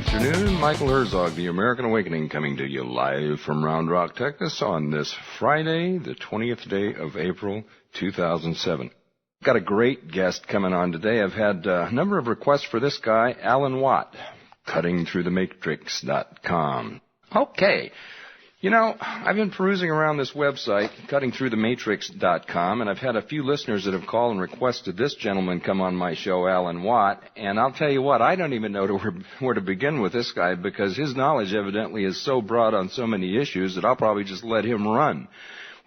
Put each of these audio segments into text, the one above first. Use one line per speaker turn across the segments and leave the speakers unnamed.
afternoon. Michael Herzog, The American Awakening, coming to you live from Round Rock, Texas on this Friday, the 20th day of April, 2007. Got a great guest coming on today. I've had a number of requests for this guy, Alan Watt, cuttingthroughthematrix.com. Okay. You know, I've been perusing around this website, cuttingthroughthematrix.com, and I've had a few listeners that have called and requested this gentleman come on my show, Alan Watt. And I'll tell you what, I don't even know where to begin with this guy, because his knowledge evidently is so broad on so many issues that I'll probably just let him run.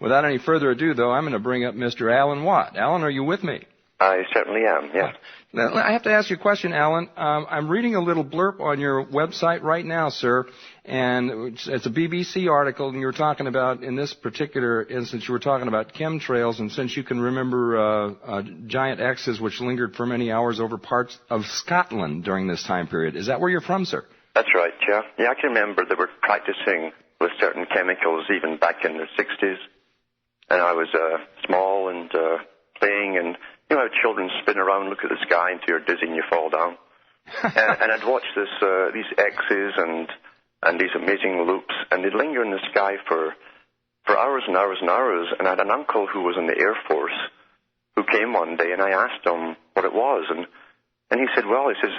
Without any further ado, though, I'm going to bring up Mr. Alan Watt. Alan, are you with me?
I certainly am, yes.
Now, I have to ask you a question, Alan. I'm reading a little blurb on your website right now, sir, and it's a BBC article, and you're talking about, in this particular instance, you were talking about chemtrails, and since you can remember giant X's which lingered for many hours over parts of Scotland during this time period. Is that where you're from, sir?
That's right, yeah. Yeah, I can remember they were practicing with certain chemicals even back in the 60s, and I was small and playing, and you know how children spin around, look at the sky until you're dizzy and you fall down. and I'd watch these X's and these amazing loops, and they'd linger in the sky for hours and hours and hours. And I had an uncle who was in the Air Force who came one day, and I asked him what it was, and he said, well, he says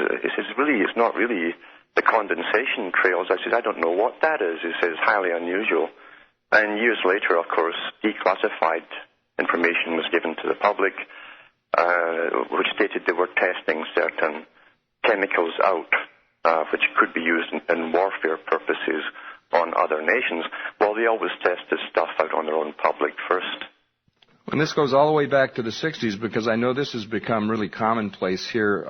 really, it's not really the condensation trails. I said, I don't know what that is. He says, highly unusual. And years later, of course, declassified information was given to the public, which stated they were testing certain chemicals out, which could be used in warfare purposes on other nations. Well, they always test this stuff out on their own public first.
And this goes all the way back to the 60s, because I know this has become really commonplace here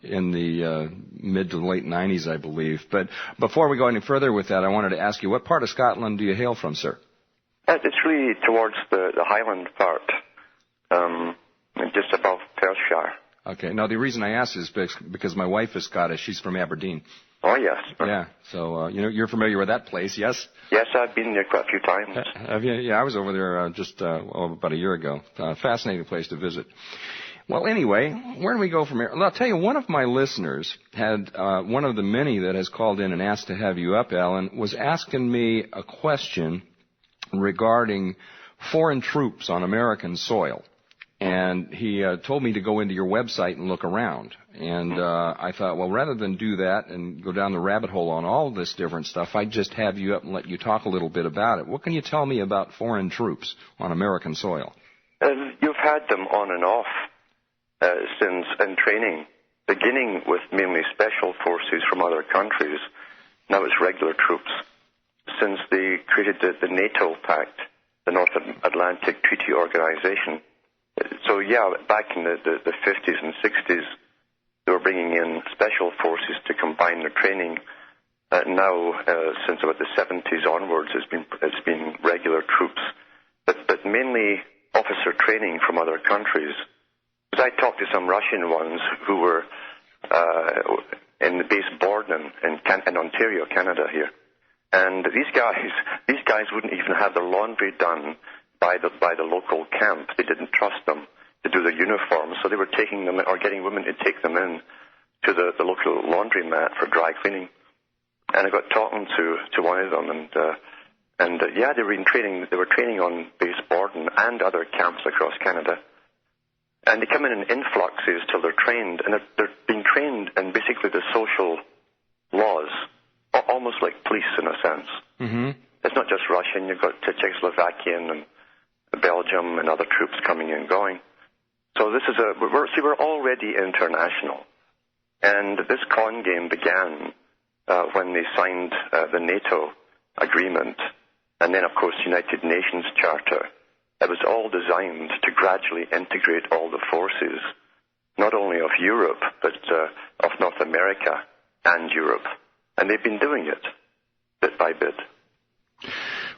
in the mid to late 90s, I believe. But before we go any further with that, I wanted to ask you, what part of Scotland do you hail from, sir?
It's really towards the Highland part, just above Perthshire.
Okay. Now, the reason I ask is because my wife is Scottish. She's from Aberdeen.
Oh, yes.
Yeah. So, you're familiar with that place, yes?
Yes, I've been there quite a few times.
Have you? Yeah, I was over there about a year ago. Fascinating place to visit. Well, anyway, where do we go from here? Well, I'll tell you, one of my listeners had, one of the many that has called in and asked to have you up, Alan, was asking me a question regarding foreign troops on American soil. And he told me to go into your website and look around. And I thought, well, rather than do that and go down the rabbit hole on all this different stuff, I'd just have you up and let you talk a little bit about it. What can you tell me about foreign troops on American soil?
You've had them on and off since in training, beginning with mainly special forces from other countries. Now it's regular troops. Since they created the NATO Pact, the North Atlantic Treaty Organization. So, yeah, back in the 50s and 60s, they were bringing in special forces to combine their training. Now, since about the 70s onwards, it's been regular troops, but mainly officer training from other countries. Because I talked to some Russian ones who were in the base Borden in Ontario, Canada here. And these guys wouldn't even have their laundry done by the local camp. They didn't trust them to do their uniforms, so they were taking them or getting women to take them in to the local laundromat for dry cleaning. And I got talking to one of them, and yeah, they were training. They were training on base Borden and other camps across Canada. And they come in influxes till they're trained, and they're being trained in basically the social laws, almost like police in a sense. Mm-hmm. It's not just Russian. You've got Czechoslovakian and Belgium and other troops coming and going. So this is we're already international. And this con game began when they signed the NATO agreement, and then, of course, United Nations Charter. It was all designed to gradually integrate all the forces, not only of Europe, but of North America and Europe. And they've been doing it bit by bit.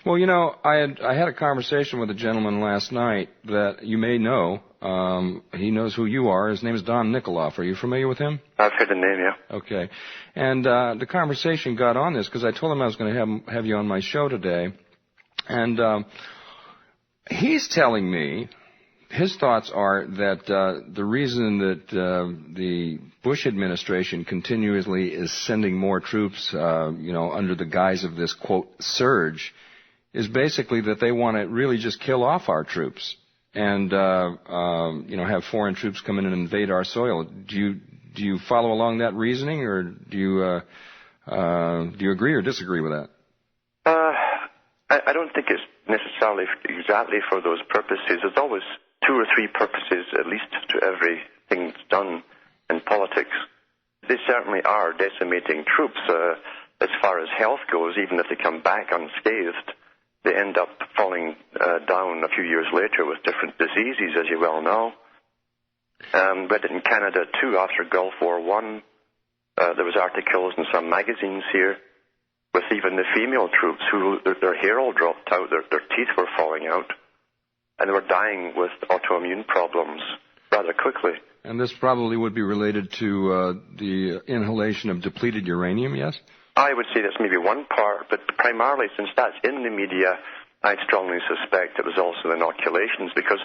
Well, I had a conversation with a gentleman last night that you may know. He knows who you are. His name is Don Nikoloff. Are you familiar with him?
I've heard the name, yeah.
Okay. And the conversation got on this because I told him I was going to have you on my show today. And he's telling me his thoughts are that the reason that the Bush administration continuously is sending more troops, under the guise of this, quote, surge, is basically that they want to really just kill off our troops and, have foreign troops come in and invade our soil. Do you follow along that reasoning, or do you agree or disagree with that?
I don't think it's necessarily exactly for those purposes. There's always 2 or 3 purposes, at least, to everything that's done in politics. They certainly are decimating troops. As far as health goes, even if they come back unscathed, they end up falling down a few years later with different diseases, as you well know. Read it in Canada, too, after Gulf War I. There was articles in some magazines here with even the female troops who their hair all dropped out, their teeth were falling out, and they were dying with autoimmune problems rather quickly.
And this probably would be related to the inhalation of depleted uranium, yes?
I would say that's maybe one part, but primarily, since that's in the media, I'd strongly suspect it was also the inoculations, because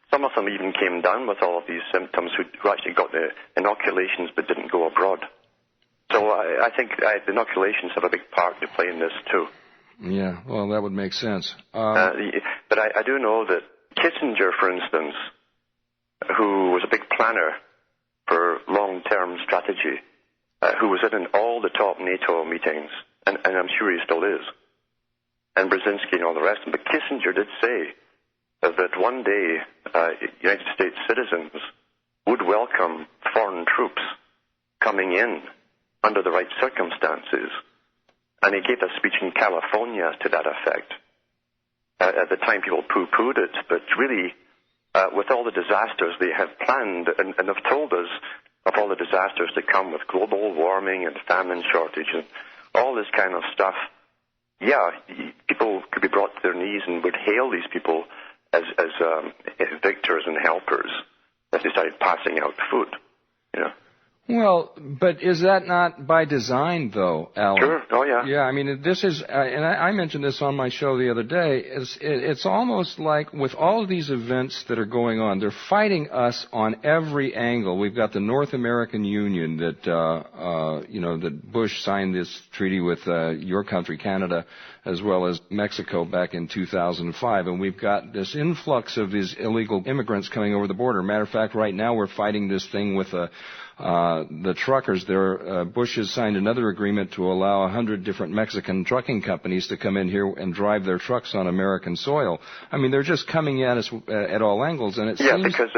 some of them even came down with all of these symptoms who actually got the inoculations but didn't go abroad. So I think the inoculations have a big part to play in this, too.
Yeah, well, that would make sense.
But I do know that Kissinger, for instance, who was a big planner for long-term strategy, who was in all the top NATO meetings, and I'm sure he still is, and Brzezinski and all the rest of them, but Kissinger did say that one day United States citizens would welcome foreign troops coming in under the right circumstances. And he gave a speech in California to that effect. At the time, people poo-pooed it, but really, with all the disasters they have planned and have told us of all the disasters to come with global warming and famine shortage and all this kind of stuff, yeah, people could be brought to their knees and would hail these people as victors and helpers as they started passing out food,
Well, but is that not by design, though, Alan?
Sure. Oh, yeah.
Yeah, I mean, this is, and I mentioned this on my show the other day, it's almost like with all of these events that are going on, they're fighting us on every angle. We've got the North American Union that, that Bush signed this treaty with your country, Canada, as well as Mexico back in 2005, and we've got this influx of these illegal immigrants coming over the border. Matter of fact, right now we're fighting this thing with the truckers there. Bush has signed another agreement to allow 100 different Mexican trucking companies to come in here and drive their trucks on American soil. I mean, they're just coming at us at all angles, and it seems...
Yeah, because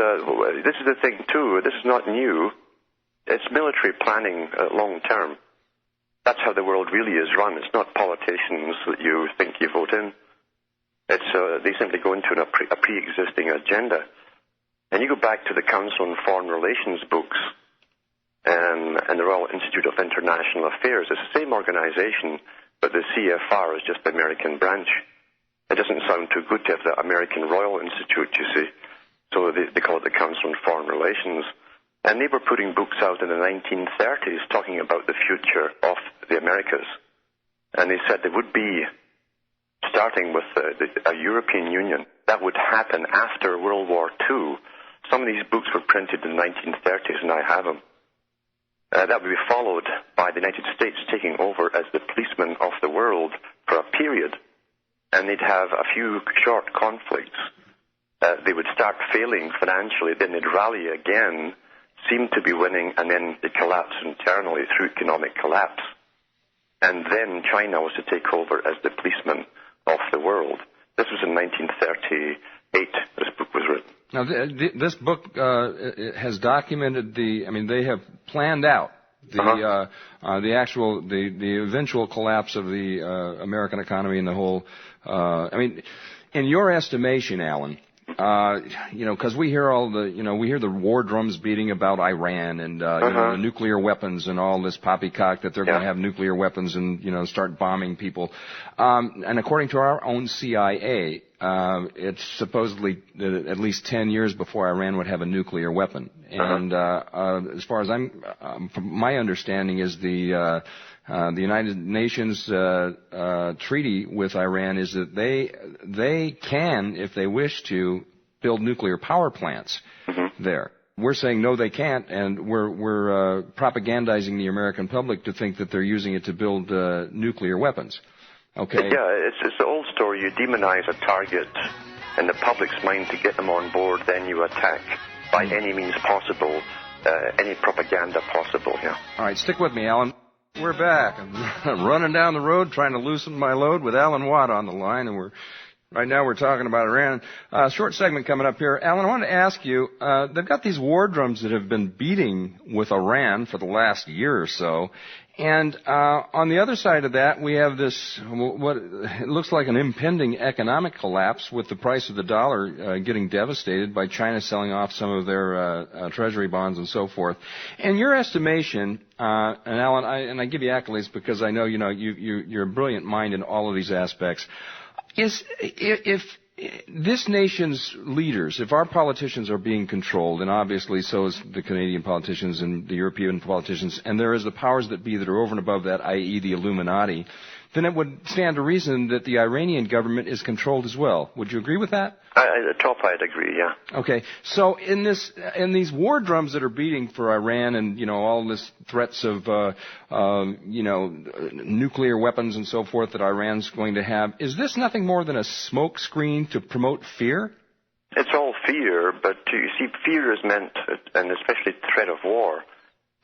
this is the thing, too. This is not new. It's military planning long term. That's how the world really is run. It's not politicians that you think you vote in. It's they simply go into a pre-existing agenda. And you go back to the Council on Foreign Relations books, and the Royal Institute of International Affairs. It's the same organization, but the CFR is just the American branch. It doesn't sound too good to have the American Royal Institute, you see. So they call it the Council on Foreign Relations. And they were putting books out in the 1930s talking about the future of the Americas. And they said there would be, starting with a European Union, that would happen after World War II. Some of these books were printed in the 1930s, and I have them. That would be followed by the United States taking over as the policeman of the world for a period. And they'd have a few short conflicts. They would start failing financially, then they'd rally again, seem to be winning, and then they'd collapse internally through economic collapse. And then China was to take over as the policeman of the world. This was in 1938, this book was written.
Now, this book has documented they have planned out the eventual collapse of the American economy and the whole, in your estimation, Alan, because we hear we hear the war drums beating about Iran and, the nuclear weapons and all this poppycock that they're going to have nuclear weapons and, start bombing people. And according to our own CIA, it's supposedly at least 10 years before Iran would have a nuclear weapon. And, as far as from my understanding is the United Nations treaty with Iran is that they can, if they wish to, build nuclear power plants there. We're saying no, they can't, and we're propagandizing the American public to think that they're using it to build nuclear weapons. Okay.
Yeah, it's the old story. You demonize a target in the public's mind to get them on board, then you attack by any means possible, any propaganda possible. Yeah.
All right, stick with me, Alan. We're back. I'm running down the road trying to loosen my load with Alan Watt on the line, and right now we're talking about Iran. Short segment coming up here. Alan, I wanted to ask you, they've got these war drums that have been beating with Iran for the last year or so. And on the other side of that, we have this, what it looks like an impending economic collapse with the price of the dollar getting devastated by China selling off some of their treasury bonds and so forth. In your estimation, and Alan, I give you accolades because I know, you're a brilliant mind in all of these aspects. If this nation's leaders, if our politicians are being controlled, and obviously so is the Canadian politicians and the European politicians, and there is the powers that be that are over and above that, i.e. the Illuminati, then it would stand to reason that the Iranian government is controlled as well. Would you agree with that?
At the top, I'd agree, yeah.
Okay. So in these war drums that are beating for Iran and, all this threats of, nuclear weapons and so forth that Iran's going to have, is this nothing more than a smoke screen to promote fear?
It's all fear, but you see, fear is meant, and especially threat of war,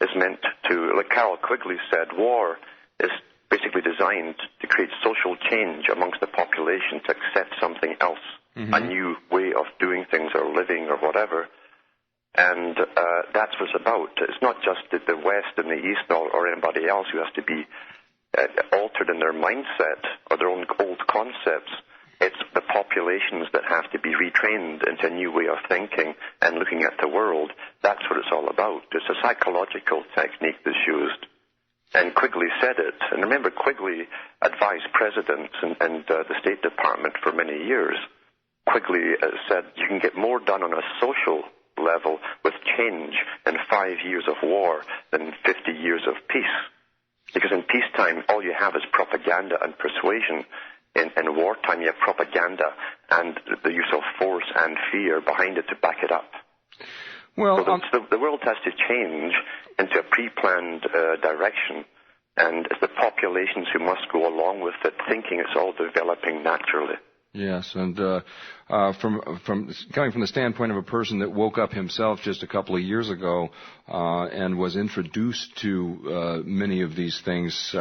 is meant to, like Carol Quigley said, war is basically designed to create social change amongst the population to accept something else, a new way of doing things or living or whatever. And that's what it's about. It's not just the West and the East or anybody else who has to be altered in their mindset or their own old concepts. It's the populations that have to be retrained into a new way of thinking and looking at the world. That's what it's all about. It's a psychological technique that's used. And Quigley said it. And remember, Quigley advised presidents and the State Department for many years. Quigley said you can get more done on a social level with change in 5 years of war than 50 years of peace. Because in peacetime, all you have is propaganda and persuasion. In wartime, you have propaganda and the use of force and fear behind it to back it up. Well, so the world has to change into a pre-planned direction, and it's the populations who must go along with it, thinking it's all developing naturally.
Yes, and from coming from the standpoint of a person that woke up himself just a couple of years ago and was introduced to many of these things.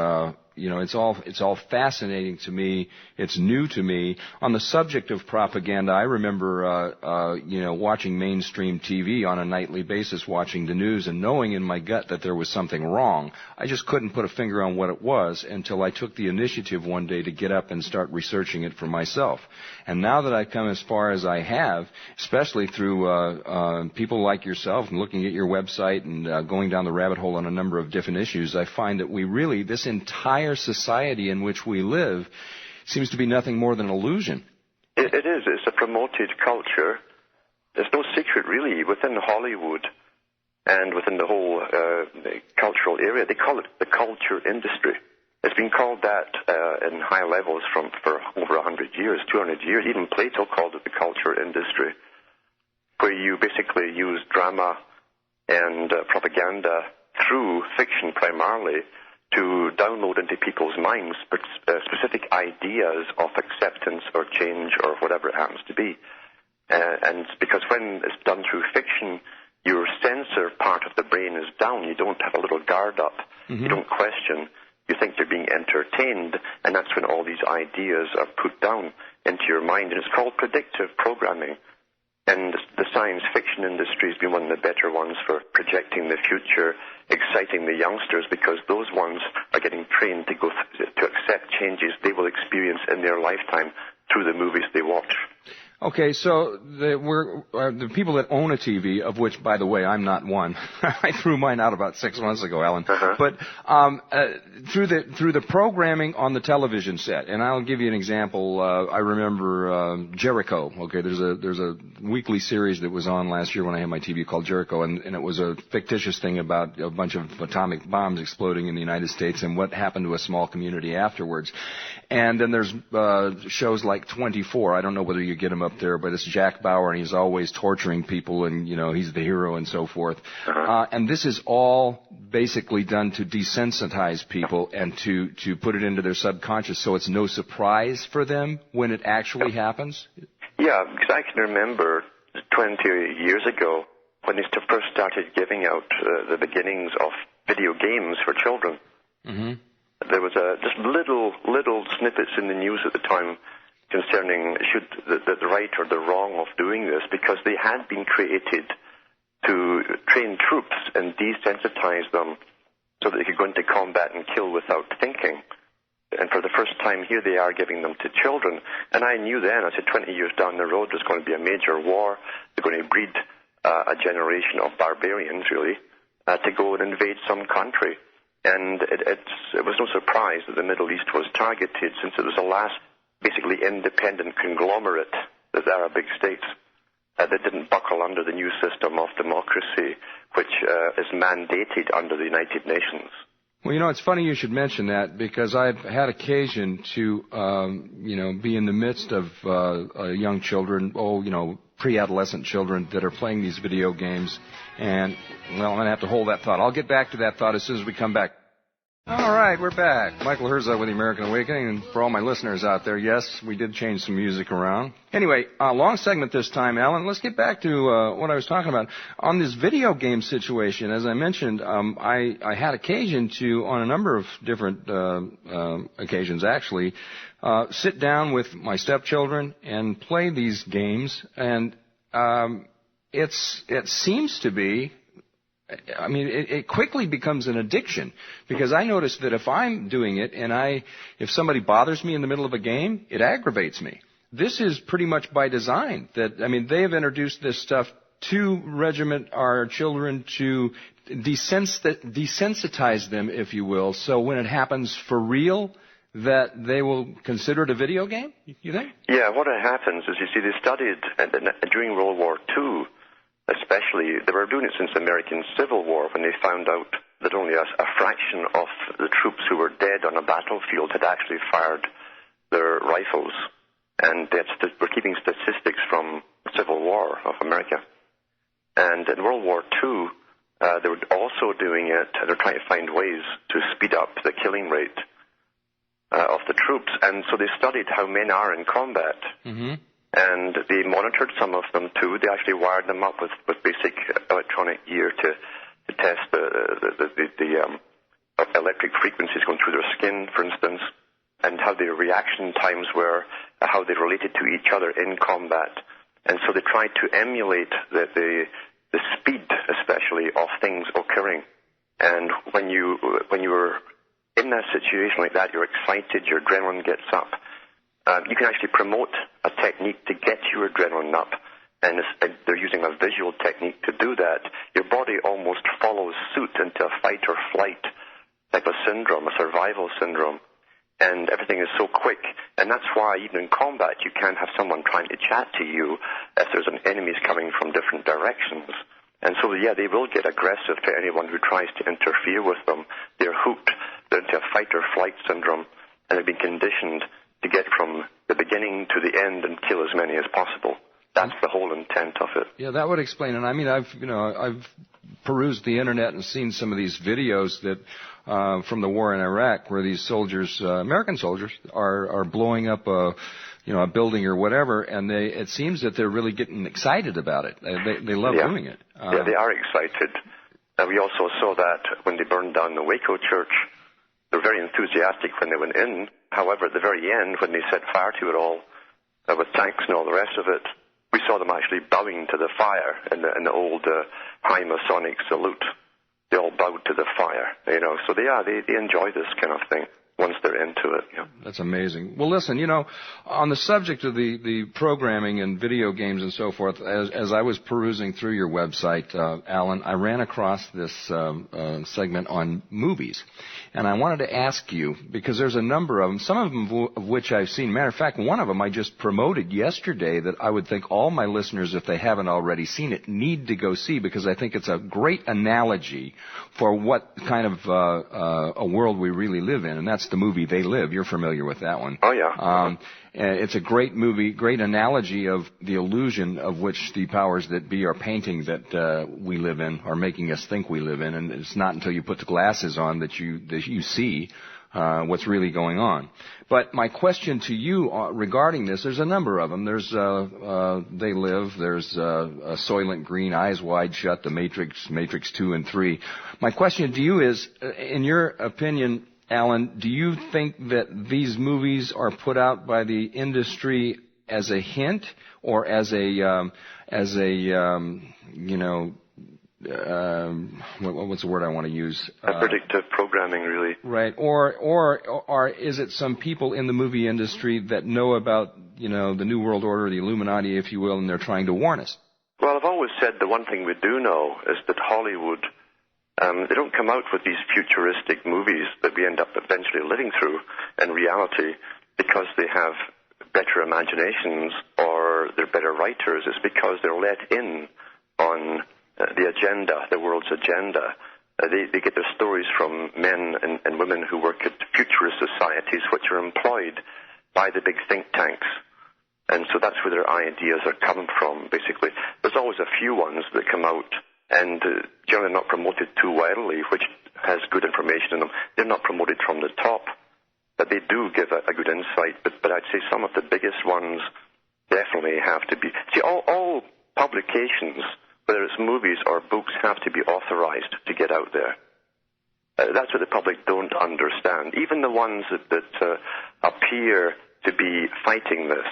It's all fascinating to me. It's new to me. On the subject of propaganda, I remember, watching mainstream TV on a nightly basis, watching the news and knowing in my gut that there was something wrong. I just couldn't put a finger on what it was until I took the initiative one day to get up and start researching it for myself. And now that I've come as far as I have, especially through people like yourself and looking at your website and going down the rabbit hole on a number of different issues, I find that this entire society in which we live seems to be nothing more than an illusion.
It is. It's a promoted culture. There's no secret, really, within Hollywood and within the whole cultural area. They call it the culture industry. It's been called that in high levels for over 100 years, 200 years. Even Plato called it the culture industry, where you basically use drama and propaganda through fiction primarily to download into people's minds specific ideas of acceptance or change or whatever it happens to be. And because when it's done through fiction, your sensor part of the brain is down. You don't have a little guard up. You don't question. You think you're being entertained, and that's when all these ideas are put down into your mind. And it's called predictive programming. And the science fiction industry has been one of the better ones for projecting the future, exciting the youngsters, because those ones are getting trained to accept changes they will experience in their lifetime through the movies they watch. Okay, so the people that own a TV, of which, by the way, I'm not one. I threw mine out about 6 months ago, Alan. But through the programming on the television set, and I'll give you an example. I remember Jericho. Okay, there's a weekly series that was on last year when I had my TV called Jericho, and it was a fictitious thing about a bunch of atomic bombs exploding in the United States and what happened to a small community afterwards. And then there's shows like 24. I don't know whether you get them
up there, but it's Jack Bauer, and he's always torturing people, and, you know, he's the hero and so forth. And this is all basically done to desensitize people and to put it into their subconscious so it's no surprise for them when it actually happens?
Yeah, because I can remember 20 years ago when they first started giving out the beginnings of video games for children. There was just little snippets in the news at the time concerning the right or the wrong of doing this, because they had been created to train troops and desensitize them so that they could go into combat and kill without thinking. And for the first time here they are giving them to children. And I knew then, I said 20 years down the road there's going to be a major war. They're going to breed a generation of barbarians, really, to go and invade some country. And it was no surprise that the Middle East was targeted, since it was the last basically independent conglomerate, the Arab big states, that didn't buckle under the new system of democracy, which is mandated under the United Nations.
Well, you know, it's funny you should mention that, because I've had occasion to, be in the midst of young children, pre-adolescent children that are playing these video games. And, well, I'm going to have to hold that thought. I'll get back to that thought as soon as we come back. All right, we're back. Michael Herzog with the American Awakening. And for all my listeners out there, yes, we did change some music around. Anyway, long segment this time, Alan. Let's get back to what I was talking about. On this video game situation, as I mentioned, I had occasion to, on a number of different occasions actually, sit down with my stepchildren and play these games. And it seems to be, I mean, it quickly becomes an addiction, because I notice that if I'm doing it and if somebody bothers me in the middle of a game, it aggravates me. This is pretty much by design. They have introduced this stuff to regiment our children to desensitize them, if you will, so when it happens for real, that they will consider it a video game, you think? Yeah,
what happens is, you see, they studied during World War II, especially, they were doing it since the American Civil War, when they found out that only a fraction of the troops who were dead on a battlefield had actually fired their rifles. And we're keeping statistics from the Civil War of America. And in World War II, they were also doing it, they're trying to find ways to speed up the killing rate of the troops. And so they studied how men are in combat. And they monitored some of them too. They actually wired them up with basic electronic gear to test the electric frequencies going through their skin, for instance, and how their reaction times were, how they related to each other in combat. And so they tried to emulate the speed, especially, of things occurring. And when you were in that situation like that, you're excited, your adrenaline gets up. You can actually promote a technique to get your adrenaline up, and they're using a visual technique to do that. Your body almost follows suit into a fight or flight type of syndrome, a survival syndrome, and everything is so quick. And that's why even in combat you can't have someone trying to chat to you if there's enemies coming from different directions. And so, yeah, they will get aggressive to anyone who tries to interfere with them. They're hooked. They're into a fight or flight syndrome, and they've been conditioned to get from the beginning to the end and kill as many as possible. That's the whole intent of it.
Yeah, that would explain it. I mean, I've perused the internet and seen some of these videos that from the war in Iraq, where these soldiers, American soldiers, are blowing up a building or whatever, and it seems that they're really getting excited about it. They love doing it.
Yeah, they are excited. We also saw that when they burned down the Waco church. They're very enthusiastic when they went in. However, at the very end, when they set fire to it all, with tanks and all the rest of it, we saw them actually bowing to the fire in the old high Masonic salute. They all bowed to the fire, So they enjoy this kind of thing once they're into it. Yeah.
That's amazing. Well, listen, on the subject of the programming and video games and so forth, as I was perusing through your website, Alan, I ran across this segment on movies. And I wanted to ask you, because there's a number of them, some of them of which I've seen. Matter of fact, one of them I just promoted yesterday that I would think all my listeners, if they haven't already seen it, need to go see, because I think it's a great analogy for what kind of a world we really live in, and that's the movie They Live. You're familiar with that one.
Oh, yeah.
It's a great movie, great analogy of the illusion of which the powers that be are painting that we live in, or making us think we live in. And it's not until you put the glasses on that you see what's really going on. But my question to you regarding this, there's a number of them. There's They Live, there's Soylent Green, Eyes Wide Shut, The Matrix, Matrix 2 and 3. My question to you is, in your opinion, Alan, do you think that these movies are put out by the industry as a hint, or as a what's the word I want to use?
Predictive programming, really.
Right. Or is it some people in the movie industry that know about, the New World Order, the Illuminati, if you will, and they're trying to warn us?
Well, I've always said the one thing we do know is that Hollywood, they don't come out with these futuristic movies that we end up eventually living through in reality because they have better imaginations or they're better writers. It's because they're let in on the agenda, the world's agenda. They get their stories from men and women who work at futurist societies, which are employed by the big think tanks. And so that's where their ideas are coming from, basically. There's always a few ones that come out and generally not promoted too widely, which has good information in them. They're not promoted from the top, but they do give a good insight. But I'd say some of the biggest ones definitely have to be... See, all publications, whether it's movies or books, have to be authorized to get out there. That's what the public don't understand. Even the ones that appear to be fighting this,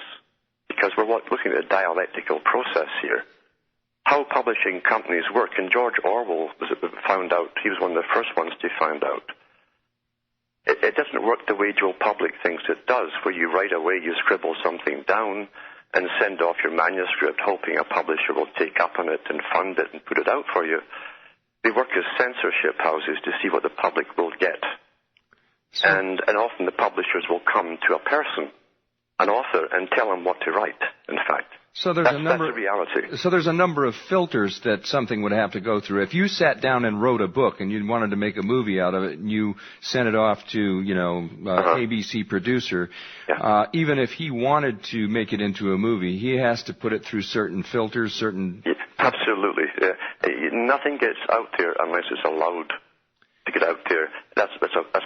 because we're looking at a dialectical process here. How publishing companies work, and George Orwell found out, he was one of the first ones to find out. It doesn't work the way Joe Public thinks it does, where you right away you scribble something down and send off your manuscript hoping a publisher will take up on it and fund it and put it out for you. They work as censorship houses to see what the public will get. And often the publishers will come to a person, an author, and tell him what to write, in fact.
So there's that's the reality. So there's a number of filters that something would have to go through. If you sat down and wrote a book and you wanted to make a movie out of it and you sent it off to, ABC producer, even if he wanted to make it into a movie, he has to put it through certain filters,
Absolutely. Nothing gets out there unless it's allowed to get out there. That's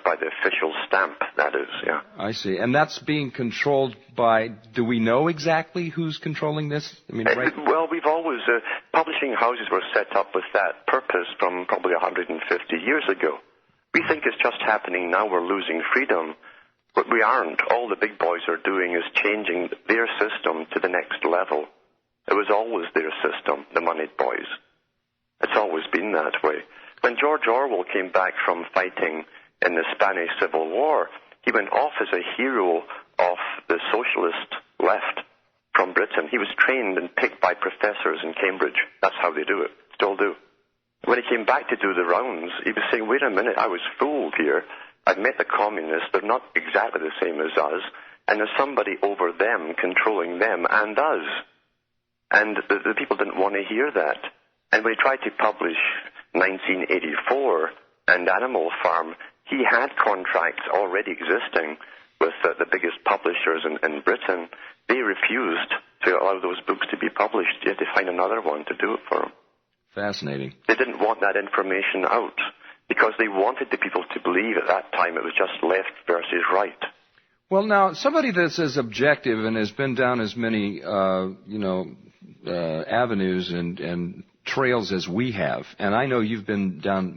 by the official stamp, that is, yeah.
I see. And that's being controlled by, do we know exactly who's controlling this? Right?
Well, we've always, publishing houses were set up with that purpose from probably 150 years ago. We think it's just happening now, we're losing freedom, but we aren't. All the big boys are doing is changing their system to the next level. It was always their system, the moneyed boys. It's always been that way. When George Orwell came back from fighting in the Spanish Civil War, he went off as a hero of the socialist left from Britain. He was trained and picked by professors in Cambridge. That's how they do it, still do. When he came back to do the rounds, he was saying, wait a minute, I was fooled here. I've met the communists, they're not exactly the same as us, and there's somebody over them controlling them and us. And the people didn't want to hear that. And when he tried to publish 1984 and Animal Farm, he had contracts already existing with the biggest publishers in Britain. They refused to allow those books to be published. You had to find another one to do it for them.
Fascinating.
They didn't want that information out because they wanted the people to believe at that time it was just left versus right.
Well, now, somebody that's as objective and has been down as many, avenues and trails as we have, and I know you've been down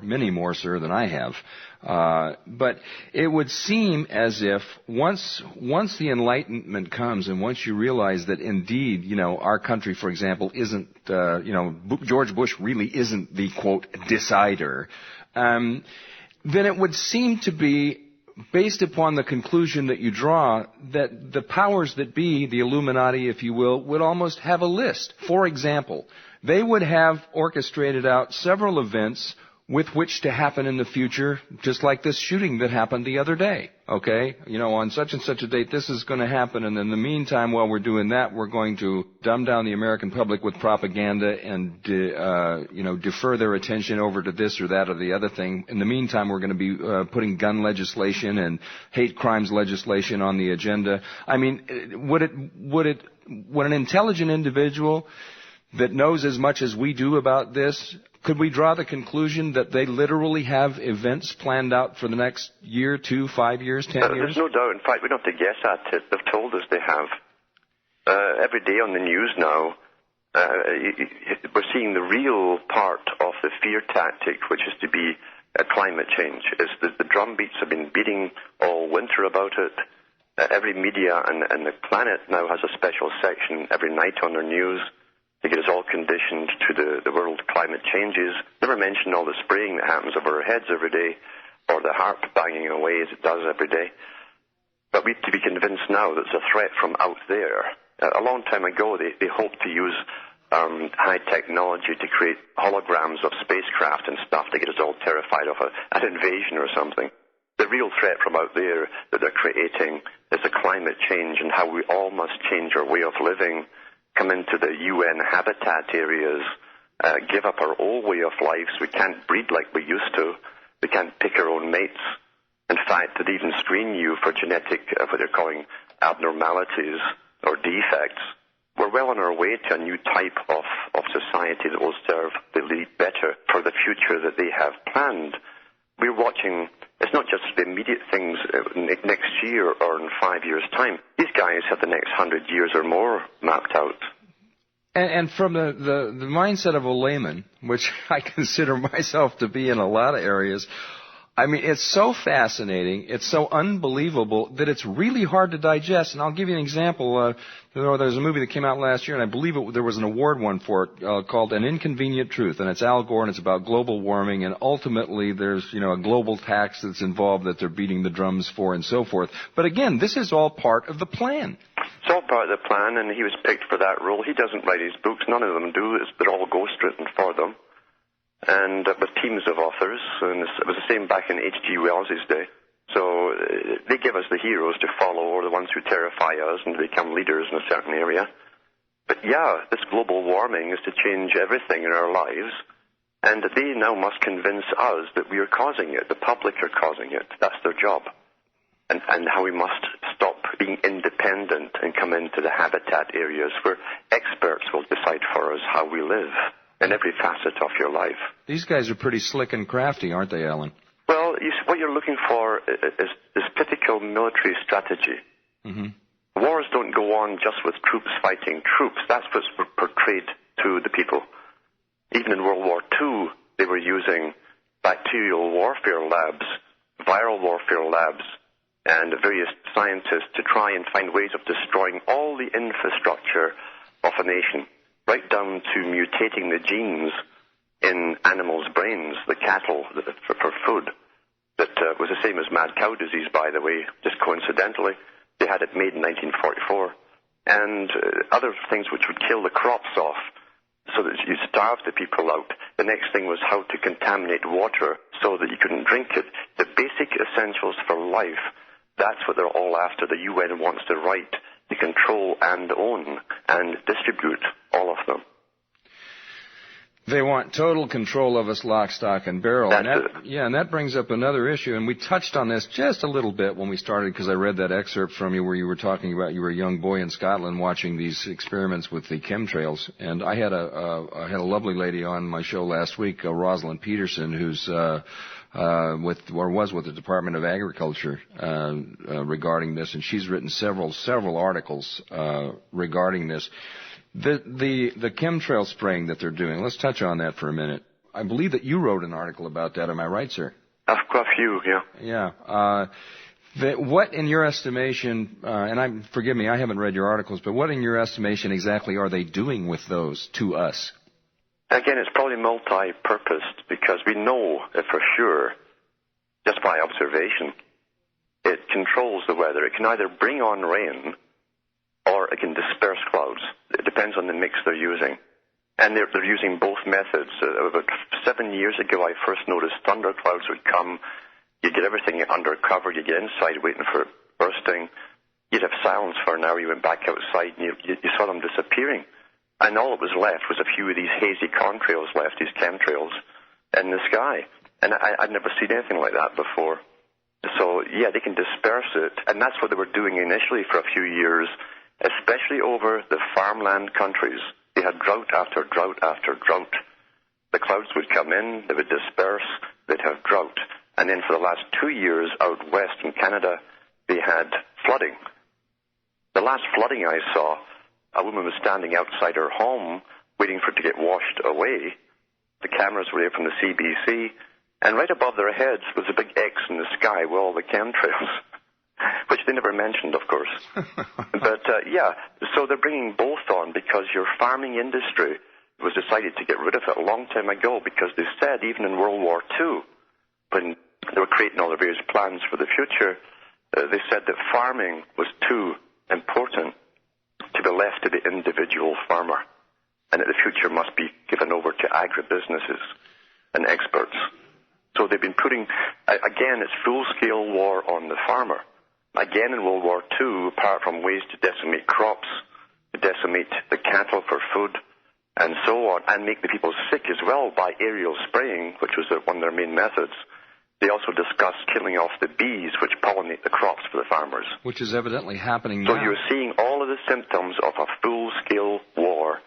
many more, sir, than I have. But it would seem as if once the Enlightenment comes and once you realize that indeed, our country, for example, isn't, George Bush really isn't the, quote, decider, then it would seem to be, based upon the conclusion that you draw, that the powers that be, the Illuminati, if you will, would almost have a list. For example, they would have orchestrated out several events with which to happen in the future, just like this shooting that happened the other day, okay? On such and such a date, this is going to happen, and in the meantime, while we're doing that, we're going to dumb down the American public with propaganda and, defer their attention over to this or that or the other thing. In the meantime, we're going to be putting gun legislation and hate crimes legislation on the agenda. I mean, would an intelligent individual that knows as much as we do about this, could we draw the conclusion that they literally have events planned out for the next year, 2, 5 years, 10 years?
There's no doubt. In fact, we don't have to guess at it. They've told us they have. Every day on the news now, we're seeing the real part of the fear tactic, which is to be climate change. The drum beats have been beating all winter about it. Every media and the planet now has a special section every night on their news to get us all conditioned to the world climate changes. Never mention all the spraying that happens over our heads every day, or the HAARP banging away as it does every day. But we have to be convinced now that it's a threat from out there. A long time ago, they hoped to use high technology to create holograms of spacecraft and stuff to get us all terrified of an invasion or something. The real threat from out there that they're creating is the climate change and how we all must change our way of living, come into the UN habitat areas, give up our old way of life so we can't breed like we used to. We can't pick our own mates. In fact, they even screen you for genetic, what they're calling abnormalities or defects. We're well on our way to a new type of society that will serve the elite better for the future that they have planned. We're watching, it's not just the immediate things next year or in 5 years' time. These guys have the next 100 years or more mapped out.
And from the mindset of a layman, which I consider myself to be in a lot of areas, I mean, it's so fascinating, it's so unbelievable that it's really hard to digest. And I'll give you an example. There's a movie that came out last year, and I believe there was an award won for it called An Inconvenient Truth. And it's Al Gore, and it's about global warming. And ultimately, there's, a global tax that's involved that they're beating the drums for and so forth. But again, this is all part of the plan.
It's all part of the plan, and he was picked for that role. He doesn't write his books. None of them do. They're all ghostwritten for them. And with teams of authors, and it was the same back in H.G. Wells' day. So they give us the heroes to follow, or the ones who terrify us and become leaders in a certain area. But yeah, this global warming is to change everything in our lives, and they now must convince us that we are causing it. The public are causing it. That's their job. And how we must stop being independent and come into the habitat areas where experts will decide for us how we live in every facet of your life.
These guys are pretty slick and crafty, aren't they, Alan?
Well, what you're looking for is typical military strategy. Mm-hmm. Wars don't go on just with troops fighting troops. That's what's portrayed to the people. Even in World War II, they were using bacterial warfare labs, viral warfare labs, and various scientists to try and find ways of destroying all the infrastructure of a nation, right down to mutating the genes in animals' brains, the cattle, for food. That was the same as mad cow disease, by the way, just coincidentally. They had it made in 1944. And other things which would kill the crops off so that you starve the people out. The next thing was how to contaminate water so that you couldn't drink it. The basic essentials for life, that's what they're all after. The UN wants the right to control and own and distribute all of them.
They want total control of us, lock, stock, and barrel. And that brings up another issue, and we touched on this just a little bit when we started, because I read that excerpt from you where you were talking about you were a young boy in Scotland watching these experiments with the chemtrails. And I had a lovely lady on my show last week, Rosalind Peterson, who's was with the Department of Agriculture regarding this, and she's written several articles regarding this. The chemtrail spraying that they're doing, let's touch on that for a minute. I believe that you wrote an article about that. Am I right, sir?
I've got a few, yeah.
Yeah. What, in your estimation, forgive me, I haven't read your articles, but what, in your estimation, exactly are they doing with those to us?
Again, it's probably multi-purposed, because we know for sure, just by observation, it controls the weather. It can either bring on rain or it can disperse clouds. It depends on the mix they're using. And they're using both methods. About 7 years ago, I first noticed thunderclouds would come. You get everything under cover. You get inside waiting for it bursting. You'd have silence for an hour. You went back outside, and you saw them disappearing. And all that was left was a few of these hazy contrails left, these chemtrails, in the sky. And I'd never seen anything like that before. So, yeah, they can disperse it. And that's what they were doing initially for a few years, especially over the farmland countries. They had drought after drought after drought. The clouds would come in, they would disperse, they'd have drought. And then for the last 2 years out west in Canada, they had flooding. The last flooding I saw, a woman was standing outside her home waiting for it to get washed away. The cameras were there from the CBC, and right above their heads was a big X in the sky with all the chemtrails. Which they never mentioned, of course. But, yeah, so they're bringing both on because your farming industry was decided to get rid of it a long time ago because they said, even in World War II, when they were creating all the various plans for the future, they said that farming was too important to be left to the individual farmer and that the future must be given over to agribusinesses and experts. So they've been putting, again, it's full-scale war on the farmer. Again, in World War II, apart from ways to decimate crops, to decimate the cattle for food, and so on, and make the people sick as well by aerial spraying, which was one of their main methods, they also discussed killing off the bees, which pollinate the crops for the farmers.
Which is evidently happening now.
So you're seeing all of the symptoms of a full-scale war,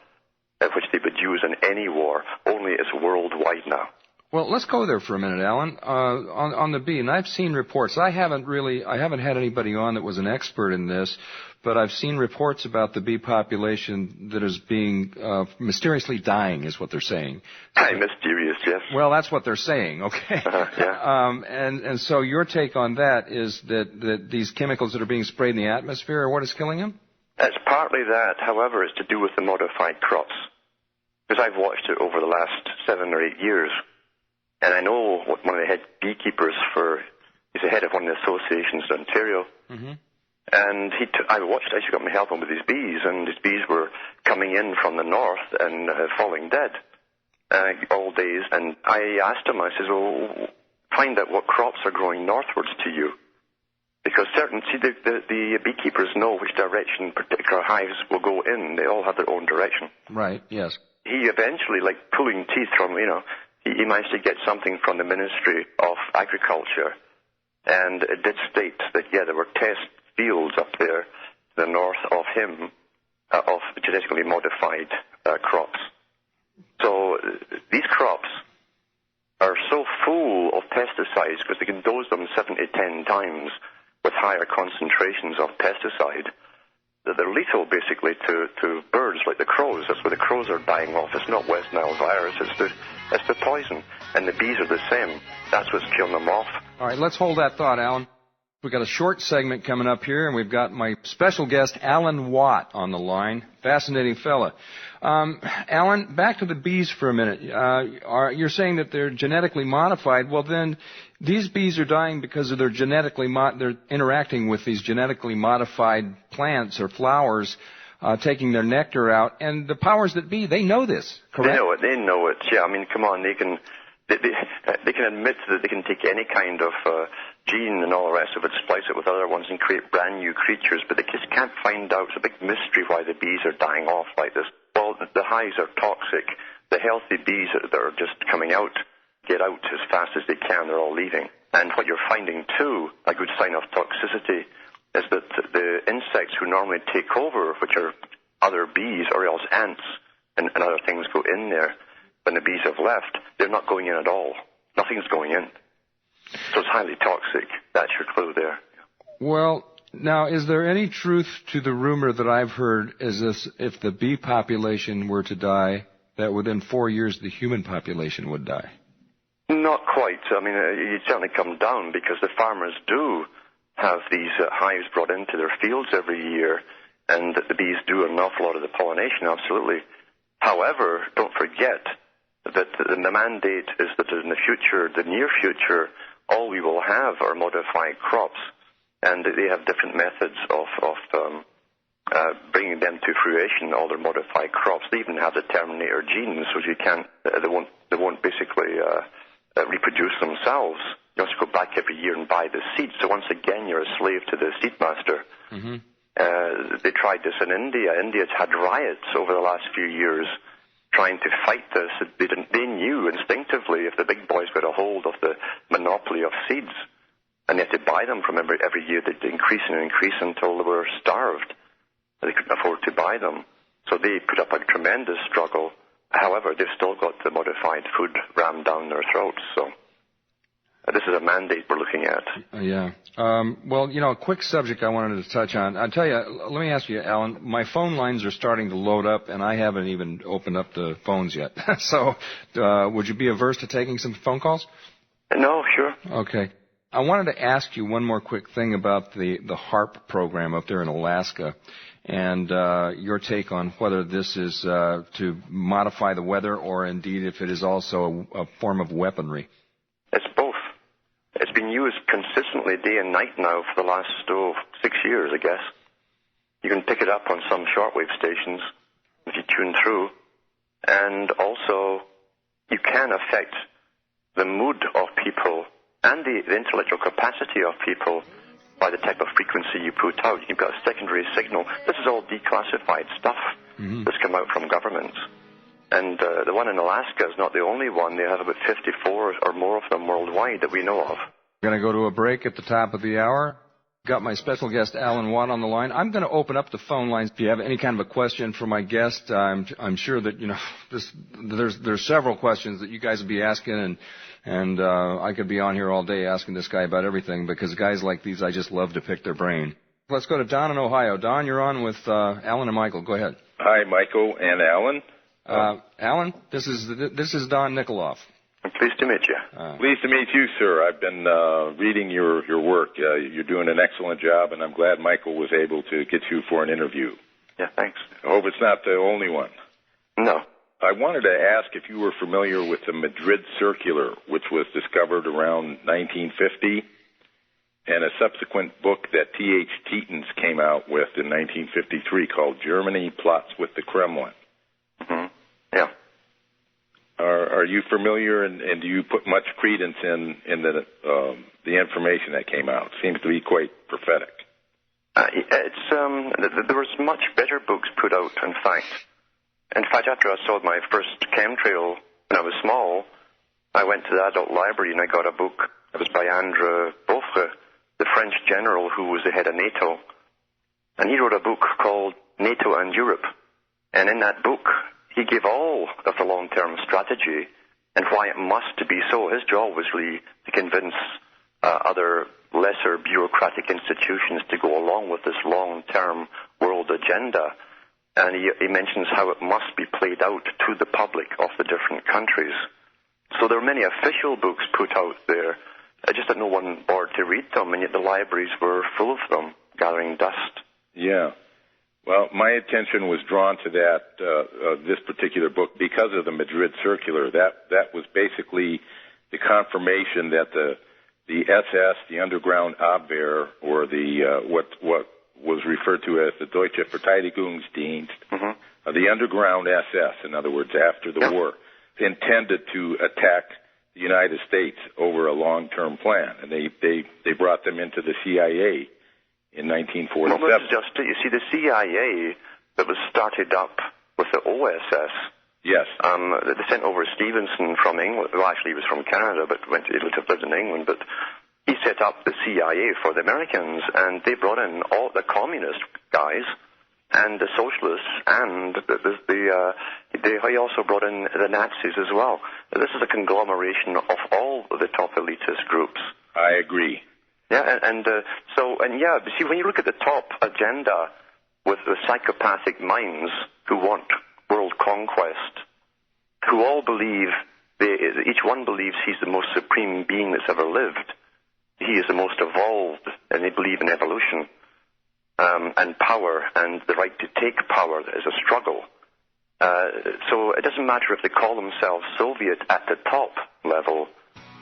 which they would use in any war, only it's worldwide now.
Well, let's go there for a minute, Alan. On the bee, and I've seen reports. I haven't had anybody on that was an expert in this, but I've seen reports about the bee population that is being mysteriously dying, is what they're saying.
Mysterious, yes.
Well, that's what they're saying. Okay.
Yeah.
And so your take on that is that these chemicals that are being sprayed in the atmosphere are what is killing them?
It's partly that. However, it's to do with the modified crops, because I've watched it over the last 7 or 8 years. And I know one of the head beekeepers he's the head of one of the associations in Ontario. Mm-hmm. And I actually got him helping with his bees, and his bees were coming in from the north and falling dead all days. And I asked him, I said, well, find out what crops are growing northwards to you. Because the beekeepers know which direction particular hives will go in. They all have their own direction.
Right, yes.
He eventually, like pulling teeth from, he managed to get something from the Ministry of Agriculture, and it did state that, yeah, there were test fields up there to the north of him of genetically modified crops. So these crops are so full of pesticides because they can dose them 7 to 10 times with higher concentrations of pesticide that they're lethal, basically, to birds like the crows. That's where the crows are dying off. It's not West Nile virus. It's the poison. And the bees are the same. That's what's killing them off. All
right, let's hold that thought, Alan. We've got a short segment coming up here, and we've got my special guest, Alan Watt, on the line. Fascinating fella. Alan, back to the bees for a minute. You're saying that they're genetically modified. Well, then, these bees are dying because of they're interacting with these genetically modified plants or flowers, taking their nectar out. And the powers that be, they know this, correct?
They know it. Yeah, I mean, come on, they can admit that they can take any kind of gene and all the rest of it, splice it with other ones and create brand new creatures, but they just can't find out. It's a big mystery why the bees are dying off like this. Well, the hives are toxic. The healthy bees that are just coming out get out as fast as they can. They're all leaving. And what you're finding, too, a good sign of toxicity, is that the insects who normally take over, which are other bees or else ants and other things go in there, when the bees have left, they're not going in at all. Nothing's going in. So it's highly toxic. That's your clue there.
Well, now, is there any truth to the rumor that I've heard is this, if the bee population were to die, that within 4 years the human population would die?
Not quite. I mean, you'd certainly come down because the farmers do have these hives brought into their fields every year, and the bees do an awful lot of the pollination, absolutely. However, don't forget that the mandate is that in the future, the near future, all we will have are modified crops, and they have different methods of bringing them to fruition, all their modified crops. They even have the Terminator genes, so you can't, they won't basically reproduce themselves. You have to go back every year and buy the seeds. So once again, you're a slave to the seed master. Mm-hmm. They tried this in India. India's had riots over the last few years trying to fight this. They knew instinctively if the big boys got a hold of the monopoly of seeds, and they had to buy them from every year, they'd increase and increase until they were starved. They couldn't afford to buy them. So they put up a tremendous struggle. However, they've still got the modified food rammed down their throats. So this is a mandate we're looking at.
Yeah. Well, a quick subject I wanted to touch on. I'll tell you, let me ask you, Alan, my phone lines are starting to load up, and I haven't even opened up the phones yet. So would you be averse to taking some phone calls?
No, sure.
Okay. I wanted to ask you one more quick thing about the HAARP program up there in Alaska, and your take on whether this is to modify the weather or indeed if it is also a form of weaponry.
It's both. It's been used consistently day and night now for the last 6 years, I guess. You can pick it up on some shortwave stations if you tune through, and also you can affect the mood of people and the intellectual capacity of people by the type of frequency you put out. You've got a secondary signal. This is all declassified stuff that's come out from governments. And the one in Alaska is not the only one. They have about 54 or more of them worldwide that we know of.
We're going to go to a break at the top of the hour. Got my special guest, Alan Watt, on the line. I'm going to open up the phone lines. If you have any kind of a question for my guest, I'm sure that, there's several questions that you guys will be asking, and I could be on here all day asking this guy about everything, because guys like these, I just love to pick their brain. Let's go to Don in Ohio. Don, you're on with Alan and Michael. Go ahead.
Hi, Michael and Alan.
Alan, this is Don Nikoloff.
I'm pleased to meet you.
Pleased to meet you, sir. I've been reading your work. You're doing an excellent job, and I'm glad Michael was able to get you for an interview.
Yeah, thanks.
I hope it's not the only one.
No.
I wanted to ask if you were familiar with the Madrid Circular, which was discovered around 1950, and a subsequent book that T.H. Tetons came out with in 1953 called Germany Plots with the Kremlin.
Mm-hmm. Yeah.
Are you familiar, and do you put much credence in the information that came out? It seems to be quite prophetic.
There was much better books put out, in fact. In fact, after I saw my first chemtrail when I was small, I went to the adult library and I got a book. It was by André Beauvre, the French general who was the head of NATO. And he wrote a book called NATO and Europe. And in that book, he gave all of the long-term strategy and why it must be so. His job was really to convince other lesser bureaucratic institutions to go along with this long-term world agenda. And he mentions how it must be played out to the public of the different countries. So there are many official books put out there, just that no one bothered to read them, and yet the libraries were full of them, gathering dust.
Yeah. Well, my attention was drawn to this particular book because of the Madrid Circular. That was basically the confirmation that the SS, the Underground Abwehr, or the what was referred to as the Deutsche Verteidigungsdienst, the Underground SS, in other words, after the war, intended to attack the United States over a long-term plan, and they brought them into the CIA in 1947.
Well, that's just it. You see, the CIA that was started up with the OSS.
Yes.
They sent over Stevenson from England. Well, actually, he was from Canada, but went to Italy to live in England. But he set up the CIA for the Americans, and they brought in all the communist guys and the socialists, and he also brought in the Nazis as well. This is a conglomeration of all the top elitist groups.
I agree.
Yeah, see, when you look at the top agenda with the psychopathic minds who want world conquest, who all believe, each one believes he's the most supreme being that's ever lived. He is the most evolved, and they believe in evolution, and power, and the right to take power is a struggle. So it doesn't matter if they call themselves Soviet at the top level,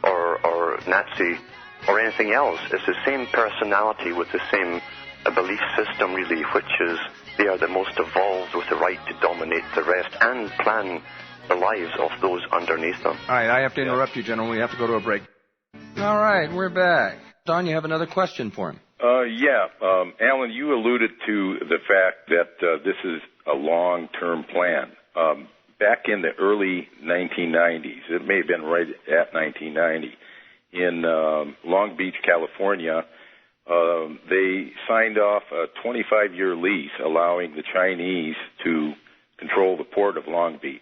or Nazi, or anything else. It's the same personality with the same a belief system, really, which is they are the most evolved with the right to dominate the rest and plan the lives of those underneath them.
All right, I have to interrupt you, gentlemen. We have to go to a break. All right, we're back. Don, you have another question for him.
Alan, you alluded to the fact that this is a long-term plan. Back in the early 1990s, it may have been right at 1990, in Long Beach, California, they signed off a 25-year lease allowing the Chinese to control the port of Long Beach.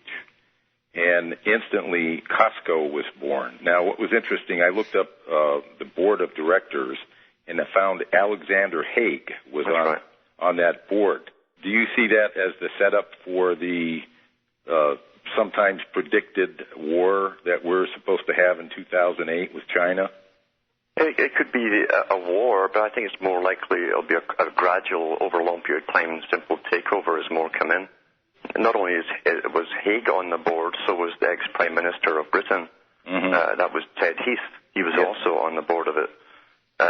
And instantly, COSCO was born. Now, what was interesting, I looked up the board of directors, and I found Alexander Haig was on that board. Do you see that as the setup for the sometimes predicted war that we're supposed to have in 2008 with China?
It could be a war, but I think it's more likely it'll be a gradual, over a long period of time, simple takeover as more come in. Not only was Haig on the board, so was the ex-Prime Minister of Britain. That was Ted Heath. He was also on the board of it.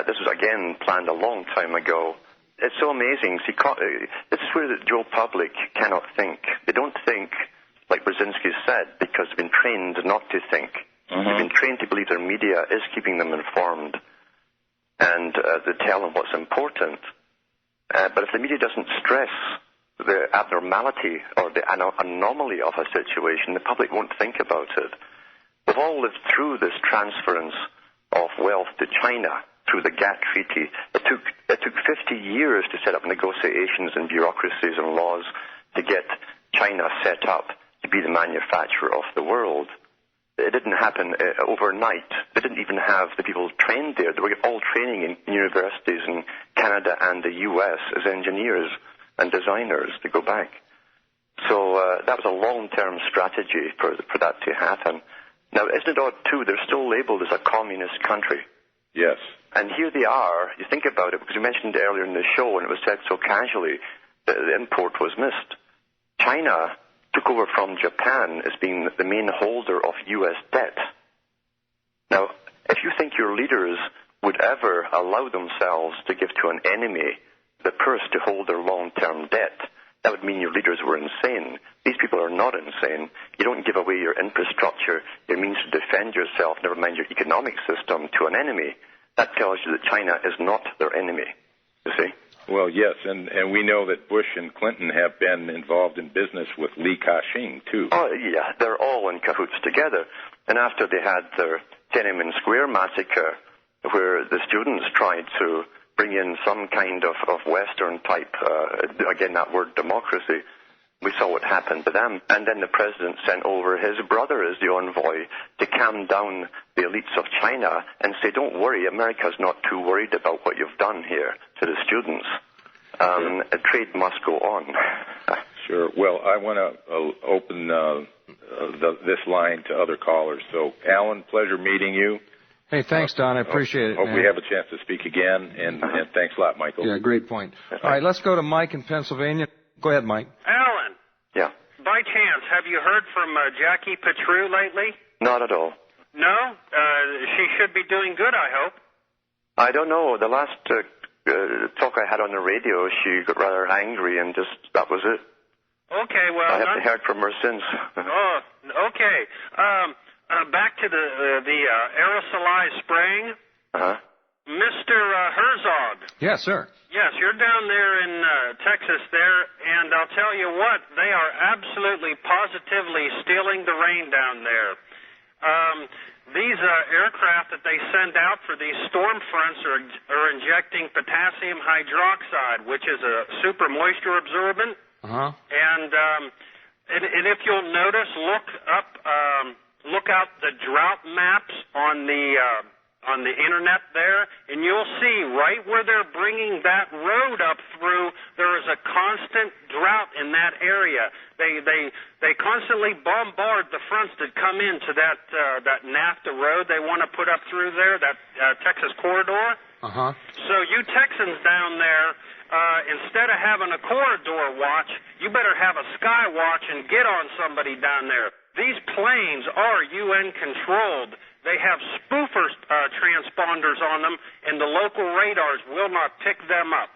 This was, again, planned a long time ago. It's so amazing. See, this is where the Joe public cannot think. They don't think, like Brzezinski said, because they've been trained not to think. They've been trained to believe their media is keeping them informed and they tell them what's important. But if the media doesn't stress the abnormality or the anomaly of a situation, the public won't think about it. We've all lived through this transference of wealth to China through the GATT treaty. It took 50 years to set up negotiations and bureaucracies and laws to get China set up to be the manufacturer of the world. It didn't happen overnight. They didn't even have the people trained there. They were all training in universities in Canada and the U.S. as engineers and designers to go back. So that was a long-term strategy for that to happen. Now, isn't it odd, too, they're still labeled as a communist country?
Yes.
And here they are. You think about it, because you mentioned earlier in the show, and it was said so casually, that the import was missed. China took over from Japan as being the main holder of U.S. debt. Now, if you think your leaders would ever allow themselves to give to an enemy the purse to hold their long-term debt, that would mean your leaders were insane. These people are not insane. You don't give away your infrastructure, your means to defend yourself, never mind your economic system, to an enemy. That tells you that China is not their enemy, you see?
Well, yes, and we know that Bush and Clinton have been involved in business with Li Ka-shing, too.
Oh, yeah, they're all in cahoots together. And after they had their Tiananmen Square massacre, where the students tried to bring in some kind of Western type, again, that word democracy, we saw what happened to them. And then the president sent over his brother as the envoy to calm down the elites of China and say, don't worry, America's not too worried about what you've done here to the students. Trade must go on.
Sure. Well, I want to open this line to other callers. So, Alan, pleasure meeting you.
Hey, thanks, Don. I appreciate it.
Hope we have a chance to speak again, and thanks a lot, Michael.
Yeah, great point. All right, let's go to Mike in Pennsylvania. Go ahead, Mike.
Alan.
Yeah.
By chance, have you heard from Jackie Petru lately?
Not at all.
No? She should be doing good, I hope.
I don't know. The last talk I had on the radio, she got rather angry, and just that was it.
Okay, well...
I haven't heard from her since.
Oh, okay. Back to the aerosolized spraying. Mr. Herzog.
Yes, sir.
Yes, you're down there in Texas there, and I'll tell you what, they are absolutely, positively stealing the rain down there. These aircraft that they send out for these storm fronts are injecting potassium hydroxide, which is a super moisture absorbent. And if you'll notice, look out the drought maps on the internet there, and you'll see right where they're bringing that road up through, there is a constant drought in that area. They constantly bombard the fronts that come into that NAFTA road they want to put up through there, that Texas corridor. So you Texans down there, instead of having a corridor watch, you better have a sky watch and get on somebody down there. These planes are UN-controlled. They have spoofer transponders on them, and the local radars will not pick them up.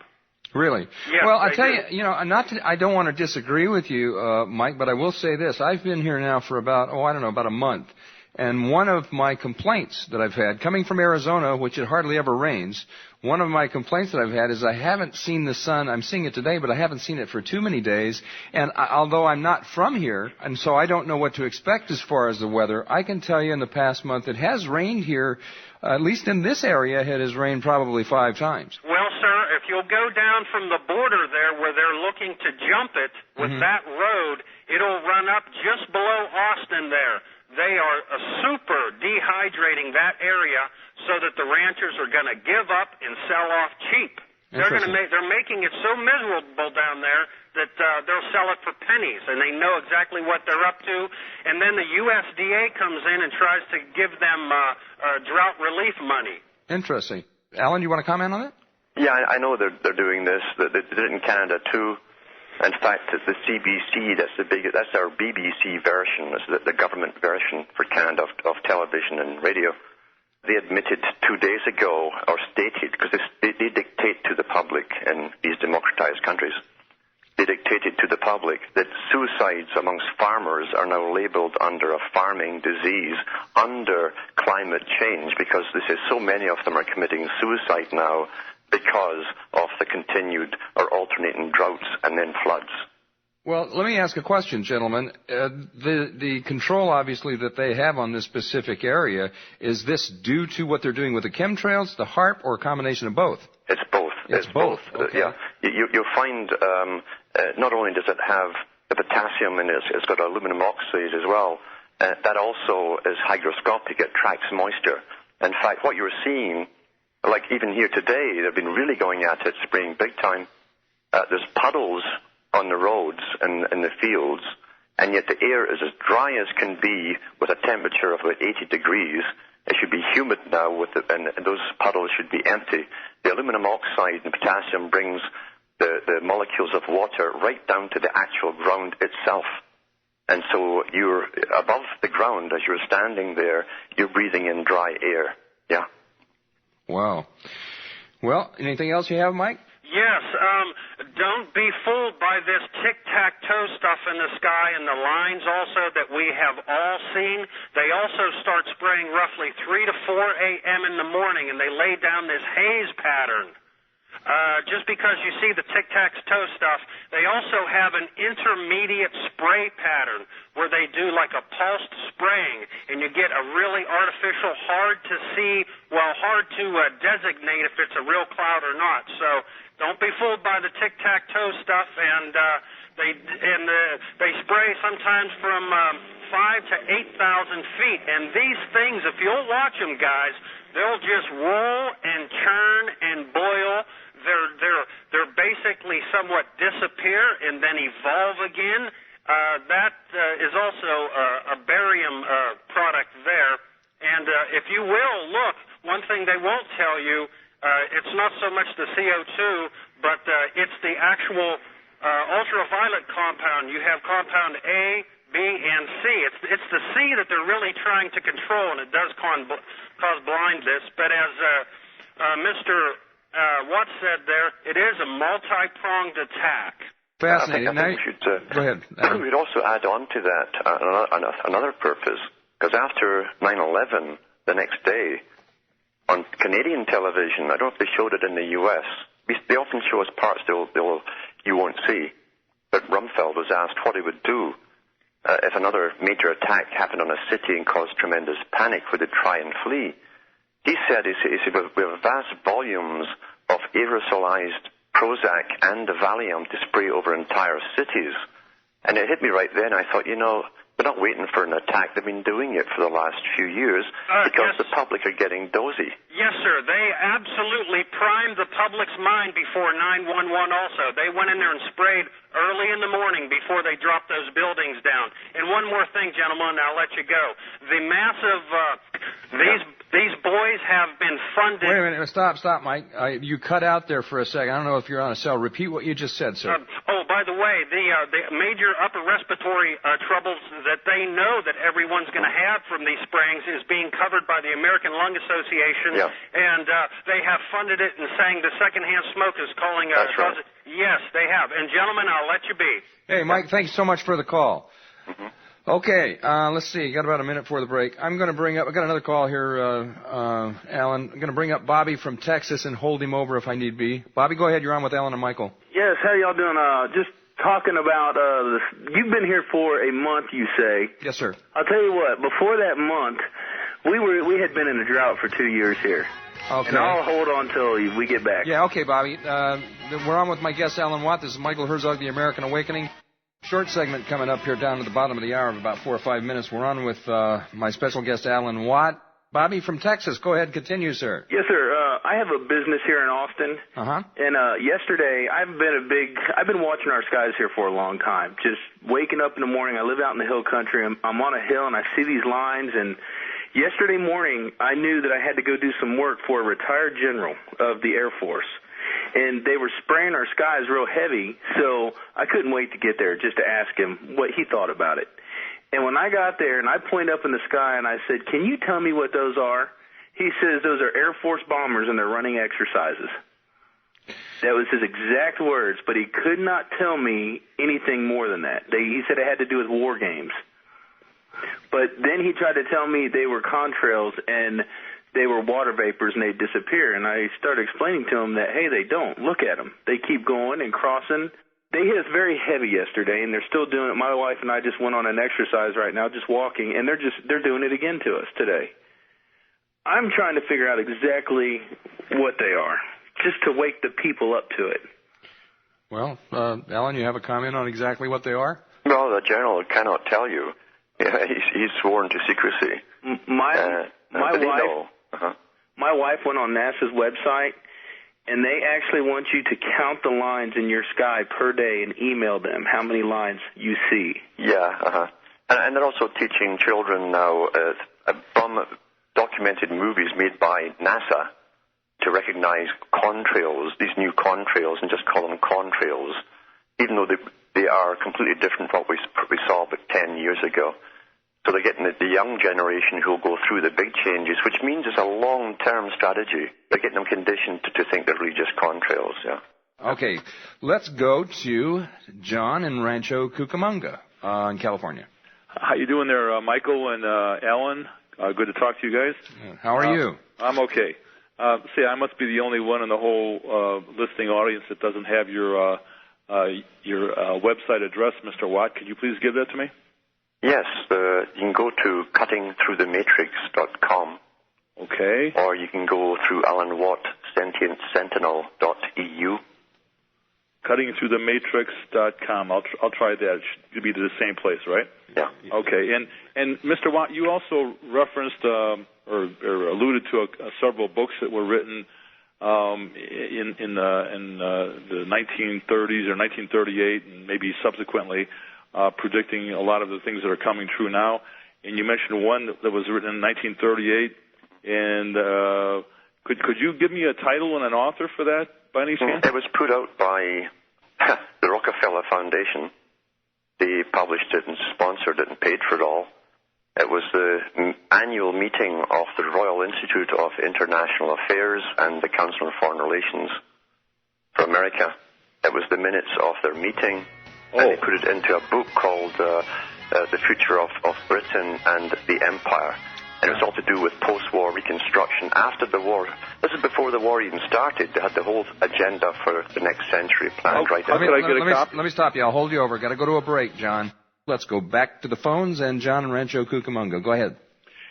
Really?
Yes,
well, I tell you, I don't want to disagree with you, Mike, but I will say this. I've been here now for about a month. And one of my complaints that I've had, coming from Arizona, which it hardly ever rains, one of my complaints that I've had is I haven't seen the sun. I'm seeing it today, but I haven't seen it for too many days. And although I'm not from here, and so I don't know what to expect as far as the weather, I can tell you in the past month it has rained here, at least in this area, it has rained probably 5 times.
Well, sir, if you'll go down from the border there where they're looking to jump it with that road, it'll run up just below Austin there. They are super dehydrating that area so that the ranchers are going to give up and sell off cheap. They're making it so miserable down there that they'll sell it for pennies, and they know exactly what they're up to. And then the USDA comes in and tries to give them drought relief money.
Interesting. Alan, you want to comment on it?
Yeah, I know they're doing this. They did it in Canada too. In fact, the CBC, that's our BBC version, that's the government version for Canada of television and radio. They admitted 2 days ago, or stated, because they dictate to the public in these democratized countries, they dictated to the public that suicides amongst farmers are now labeled under a farming disease, under climate change, because they say so many of them are committing suicide now because of the continued or alternating droughts and then floods.
Well, let me ask a question, gentlemen. The control, obviously, that they have on this specific area, is this due to what they're doing with the chemtrails, the HAARP, or a combination of both?
It's both.
It's both. Okay.
Yeah. You'll find not only does it have the potassium in it, it's got aluminum oxide as well. That also is hygroscopic. It tracks moisture. In fact, what you're seeing, like even here today, they've been really going at it, spraying big time. There's puddles on the roads and in the fields, and yet the air is as dry as can be with a temperature of about 80 degrees. It should be humid now, and those puddles should be empty. The aluminum oxide and potassium brings the molecules of water right down to the actual ground itself. And so you're above the ground as you're standing there, you're breathing in dry air. Yeah.
Wow. Well, anything else you have, Mike?
Yes, don't be fooled by this tic-tac-toe stuff in the sky and the lines also that we have all seen. They also start spraying roughly 3 to 4 a.m. in the morning, and they lay down this haze pattern. Just because you see the tic-tac-toe stuff, they also have an intermediate spray pattern where they do like a pulsed spraying, and you get a really artificial, hard to designate if it's a real cloud or not. So don't be fooled by the tic-tac-toe stuff, and they spray sometimes from 5,000 to 8,000 feet. And these things, if you'll watch them, guys, they'll just roll and churn and boil. They're basically somewhat disappear and then evolve again. That is also a barium product there. And if you will look, one thing they won't tell you, it's not so much the CO2, but it's the actual ultraviolet compound. You have compound A, B, and C. It's the C that they're really trying to control, and it does cause blindness. But as Mr. Watts said there, it is a multi-pronged attack.
Fascinating.
I think we should
go ahead.
We'd also add on to that another purpose, because after 9/11, the next day, on Canadian television, I don't know if they showed it in the U.S., they often show us parts you won't see, but Rumsfeld was asked what he would do if another major attack happened on a city and caused tremendous panic. Would they try and flee? He said, we have vast volumes of aerosolized Prozac and Valium to spray over entire cities. And it hit me right then. I thought, they're not waiting for an attack. They've been doing it for the last few years because the public are getting dozy.
Yes, sir. They absolutely primed the public's mind before 9/11 also. They went in there and sprayed early in the morning before they dropped those buildings down. And one more thing, gentlemen, I'll let you go. The massive, these boys have been funded.
Wait a minute. Stop, Mike. You cut out there for a second. I don't know if you're on a cell. Repeat what you just said, sir.
By by the way, the major upper respiratory troubles that they know that everyone's going to have from these sprayings is being covered by the American Lung Association, and they have funded it and saying the secondhand smoke is calling.
That's right.
Yes, they have. And gentlemen, I'll let you be.
Hey, Mike, thanks so much for the call. Okay, let's see. Got about a minute before the break. I'm going to bring up, I got another call here, Alan. I'm going to bring up Bobby from Texas and hold him over if I need be. Bobby, go ahead. You're on with Alan and Michael.
Yes, how y'all doing? Just talking about, you've been here for a month, you say.
Yes, sir.
I'll tell you what, before that month, we had been in a drought for 2 years here.
Okay.
And I'll hold on till we get back.
Yeah, okay, Bobby. We're on with my guest, Alan Watt. This is Michael Herzog, The American Awakening. Short segment coming up here down to the bottom of the hour of about 4 or 5 minutes. We're on with my special guest, Alan Watt. Bobby from Texas. Go ahead. Continue, sir.
Yes, sir. I have a business here in Austin.
Uh-huh.
And yesterday, I've been watching our skies here for a long time. Just waking up in the morning. I live out in the hill country. I'm on a hill, and I see these lines. And yesterday morning, I knew that I had to go do some work for a retired general of the Air Force. And they were spraying our skies real heavy, so I couldn't wait to get there just to ask him what he thought about it. And when I got there and I pointed up in the sky and I said, "Can you tell me what those are?" He says, "Those are Air Force bombers and they're running exercises." That was his exact words, but he could not tell me anything more than that. He said it had to do with war games. But then he tried to tell me they were contrails and they were water vapors and they'd disappear. And I started explaining to him that, hey, they don't. Look at them. They keep going and crossing. They hit us very heavy yesterday, and they're still doing it. My wife and I just went on an exercise right now, just walking, and they're doing it again to us today. I'm trying to figure out exactly what they are, just to wake the people up to it.
Well, Alan, you have a comment on exactly what they are?
Well, the general cannot tell you. He's sworn to secrecy.
My wife went on NASA's website, and they actually want you to count the lines in your sky per day and email them how many lines you see.
Yeah, and they're also teaching children now from documented movies made by NASA to recognize contrails, these new contrails, and just call them contrails, even though they are completely different from what we saw about 10 years ago. So they're getting the young generation who will go through the big changes, which means it's a long-term strategy. They're getting them conditioned to think they're really just contrails, yeah.
Okay, let's go to John in Rancho Cucamonga in California.
How you doing there, Michael and Alan? Good to talk to you guys.
How are you?
I'm okay. See, I must be the only one in the whole listening audience that doesn't have your website address, Mr. Watt. Could you please give that to me?
Yes, you can go to cuttingthroughthematrix.com.
Okay.
Or you can go through alanwattSentientSentinel.eu.
Cuttingthroughthematrix.com. I'll try that. It should be to the same place, right?
Yeah.
Okay. And Mr. Watt, you also referenced or alluded to several books that were written in the 1930s or 1938 and maybe subsequently, predicting a lot of the things that are coming true now. And you mentioned one that was written in 1938. And could you give me a title and an author for that, by any chance?
It was put out by the Rockefeller Foundation. They published it and sponsored it and paid for it all. It was the annual meeting of the Royal Institute of International Affairs and the Council on Foreign Relations for America. It was the minutes of their meeting. And they put it into a book called The Future of Britain and the Empire. And it was all to do with post-war reconstruction after the war. This is before the war even started. They had the whole agenda for the next century planned right now.
Let me stop you. I'll hold you over. Got to go to a break, John. Let's go back to the phones. And John in Rancho Cucamonga. Go ahead.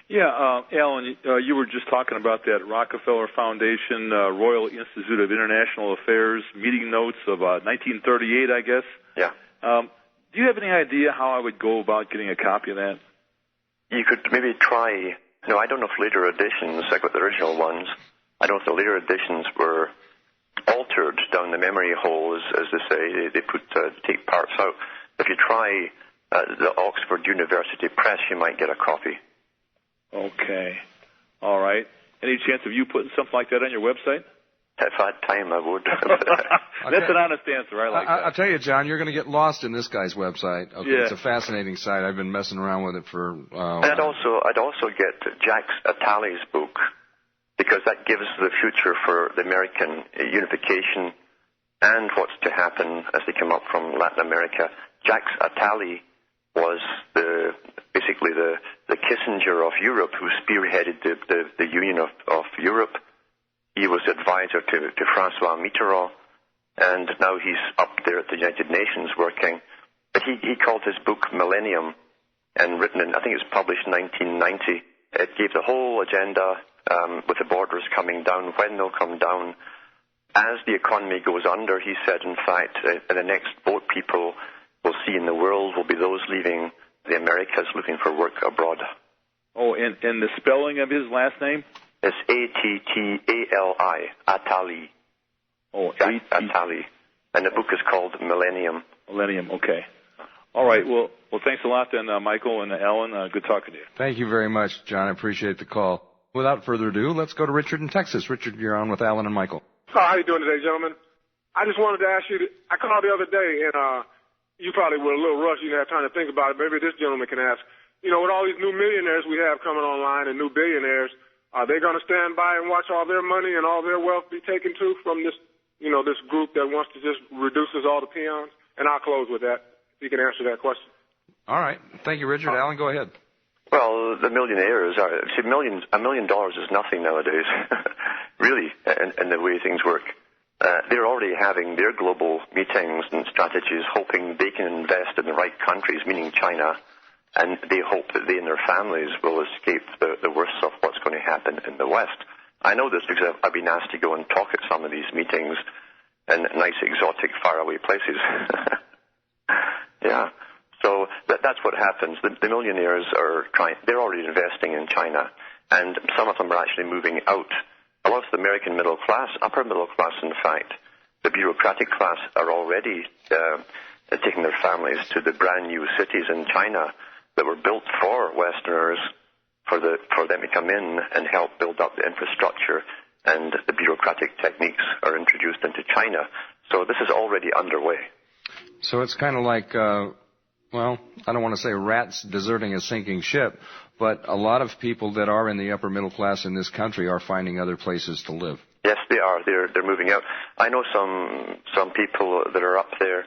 Yeah, Alan, you were just talking about that Rockefeller Foundation, Royal Institute of International Affairs, meeting notes of 1938, I guess.
Yeah.
Do you have any idea how I would go about getting a copy of that?
You could maybe try, I don't know if later editions, like with the original ones, I don't know if the later editions were altered down the memory hole, as they say. They take parts out. If you try the Oxford University Press, you might get a copy.
Okay. All right. Any chance of you putting something like that on your website?
If I had time, I would.
That's an honest answer. I like that.
I'll tell you, John, you're going to get lost in this guy's website. Okay,
yeah.
It's a fascinating site. I've been messing around with it for.
And I'd also get Jacques Attali's book, because that gives the future for the American unification and what's to happen as they come up from Latin America. Jacques Attali was basically the Kissinger of Europe, who spearheaded the Union of Europe. He was advisor to Francois Mitterrand, and now he's up there at the United Nations working. But he called his book Millennium, and written in, I think it was published in 1990. It gave the whole agenda with the borders coming down, when they'll come down. As the economy goes under, he said, in fact, the next boat people will see in the world will be those leaving the Americas looking for work abroad.
Oh, and the spelling of his last name?
It's Attali, Attali.
Oh,
Attali. And the book is called Millennium.
Millennium, okay. All right, well, thanks a lot then, Michael and Alan. Good talking to you.
Thank you very much, John. I appreciate the call. Without further ado, let's go to Richard in Texas. Richard, you're on with Alan and Michael.
How you doing today, gentlemen? I just wanted to ask you, I called the other day, and you probably were a little rushed. You didn't have time to think about it. Maybe this gentleman can ask. You know, with all these new millionaires we have coming online and new billionaires, are they going to stand by and watch all their money and all their wealth be taken too from this, this group that wants to just reduce us all to peons? And I'll close with that, if you can answer that question.
All right. Thank you, Richard. Alan, go ahead.
Well, the millionaires are, see, $1 million is nothing nowadays, really, in the way things work. They're already having their global meetings and strategies, hoping they can invest in the right countries, meaning China, and they hope that they and their families will escape the worst of what's going to happen in the West. I know this because I've been asked to go and talk at some of these meetings in nice, exotic, faraway places. Yeah. So that's what happens. The millionaires they're already investing in China, and some of them are actually moving out. A lot of the American middle class, upper middle class, in fact, the bureaucratic class are already taking their families to the brand new cities in China that were built for Westerners, for them to come in and help build up the infrastructure, and the bureaucratic techniques are introduced into China. So this is already underway.
So it's kind of like, I don't want to say rats deserting a sinking ship, but a lot of people that are in the upper middle class in this country are finding other places to live.
Yes, they are. They're moving out. I know some people that are up there,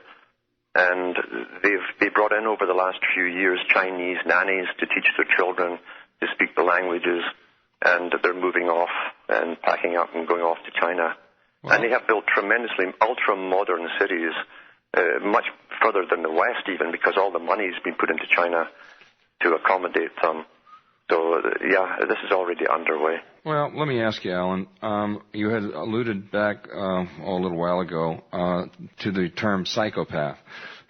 and they brought in over the last few years Chinese nannies to teach their children to speak the languages, and they're moving off and packing up and going off to China. Wow. And they have built tremendously ultra-modern cities, much further than the West even, because all the money has been put into China to accommodate them. So, this is already underway.
Well, let me ask you, Alan. You had alluded back a little while ago to the term psychopath.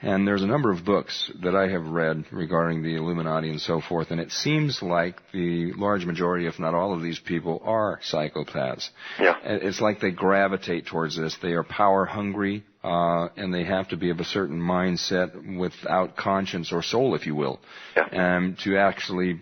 And there's a number of books that I have read regarding the Illuminati and so forth, and it seems like the large majority, if not all of these people, are psychopaths.
Yeah.
It's like they gravitate towards this. They are power hungry, and they have to be of a certain mindset without conscience or soul, if you will, to actually,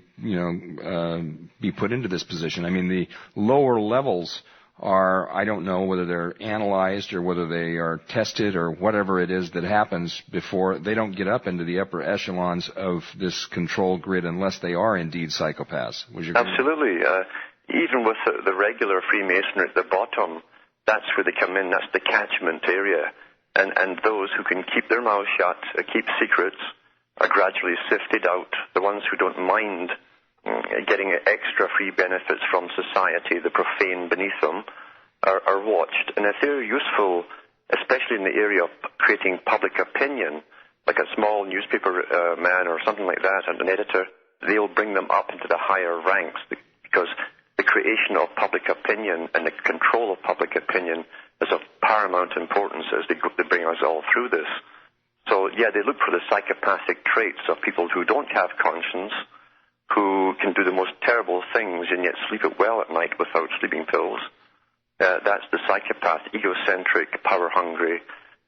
be put into this position. I mean, the lower levels are, I don't know whether they're analyzed or whether they are tested or whatever it is that happens before they don't get up into the upper echelons of this control grid unless they are indeed psychopaths. Would you agree?
Absolutely. Even with the regular Freemasonry at the bottom, that's where they come in. That's the catchment area. And those who can keep their mouths shut, keep secrets, are gradually sifted out. The ones who don't mind getting extra free benefits from society, the profane beneath them, are watched. And if they're useful, especially in the area of creating public opinion, like a small newspaper man or something like that, and an editor, they'll bring them up into the higher ranks, because the creation of public opinion and the control of public opinion is of paramount importance as they bring us all through this. So, they look for the psychopathic traits of people who don't have conscience, who can do the most terrible things and yet sleep it well at night without sleeping pills. That's the psychopath, egocentric, power-hungry,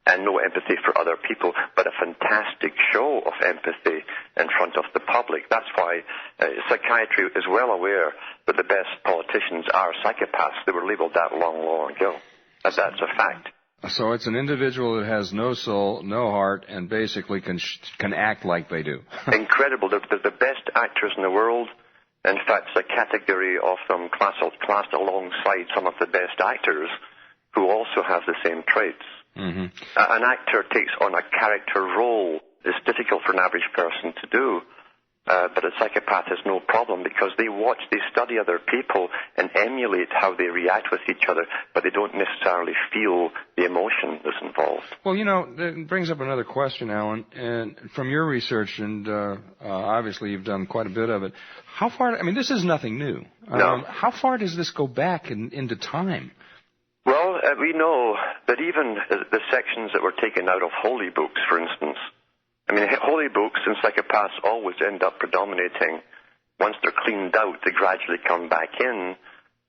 and no empathy for other people, but a fantastic show of empathy in front of the public. That's why psychiatry is well aware that the best politicians are psychopaths. They were labeled that long, long ago. That's a fact.
So it's an individual that has no soul, no heart, and basically can act like they do.
Incredible. They're the best actors in the world. In fact, it's a category of them classed alongside some of the best actors who also have the same traits.
Mm-hmm.
An actor takes on a character role. It's difficult for an average person to do. But a psychopath has no problem because they study other people and emulate how they react with each other, but they don't necessarily feel the emotion that's involved.
Well, that brings up another question, Alan, and from your research, and obviously you've done quite a bit of it, how far, this is nothing new.
No.
How far does this go back into time?
Well, we know that even the sections that were taken out of holy books, for instance, holy books and psychopaths always end up predominating. Once they're cleaned out, they gradually come back in,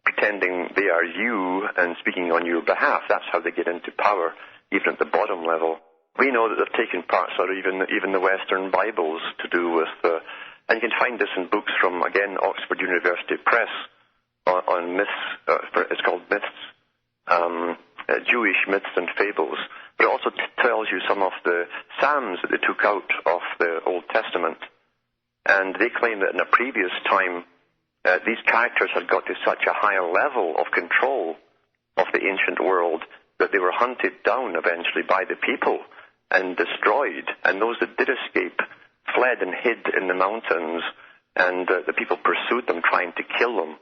pretending they are you and speaking on your behalf. That's how they get into power, even at the bottom level. We know that they've taken parts out of even the Western Bibles to do with, and you can find this in books from, again, Oxford University Press on myths. It's called Myths, Jewish Myths and Fables. But it also tells you some of the Psalms that they took out of the Old Testament. And they claim that in a previous time, these characters had got to such a higher level of control of the ancient world that they were hunted down eventually by the people and destroyed. And those that did escape fled and hid in the mountains, and the people pursued them, trying to kill them.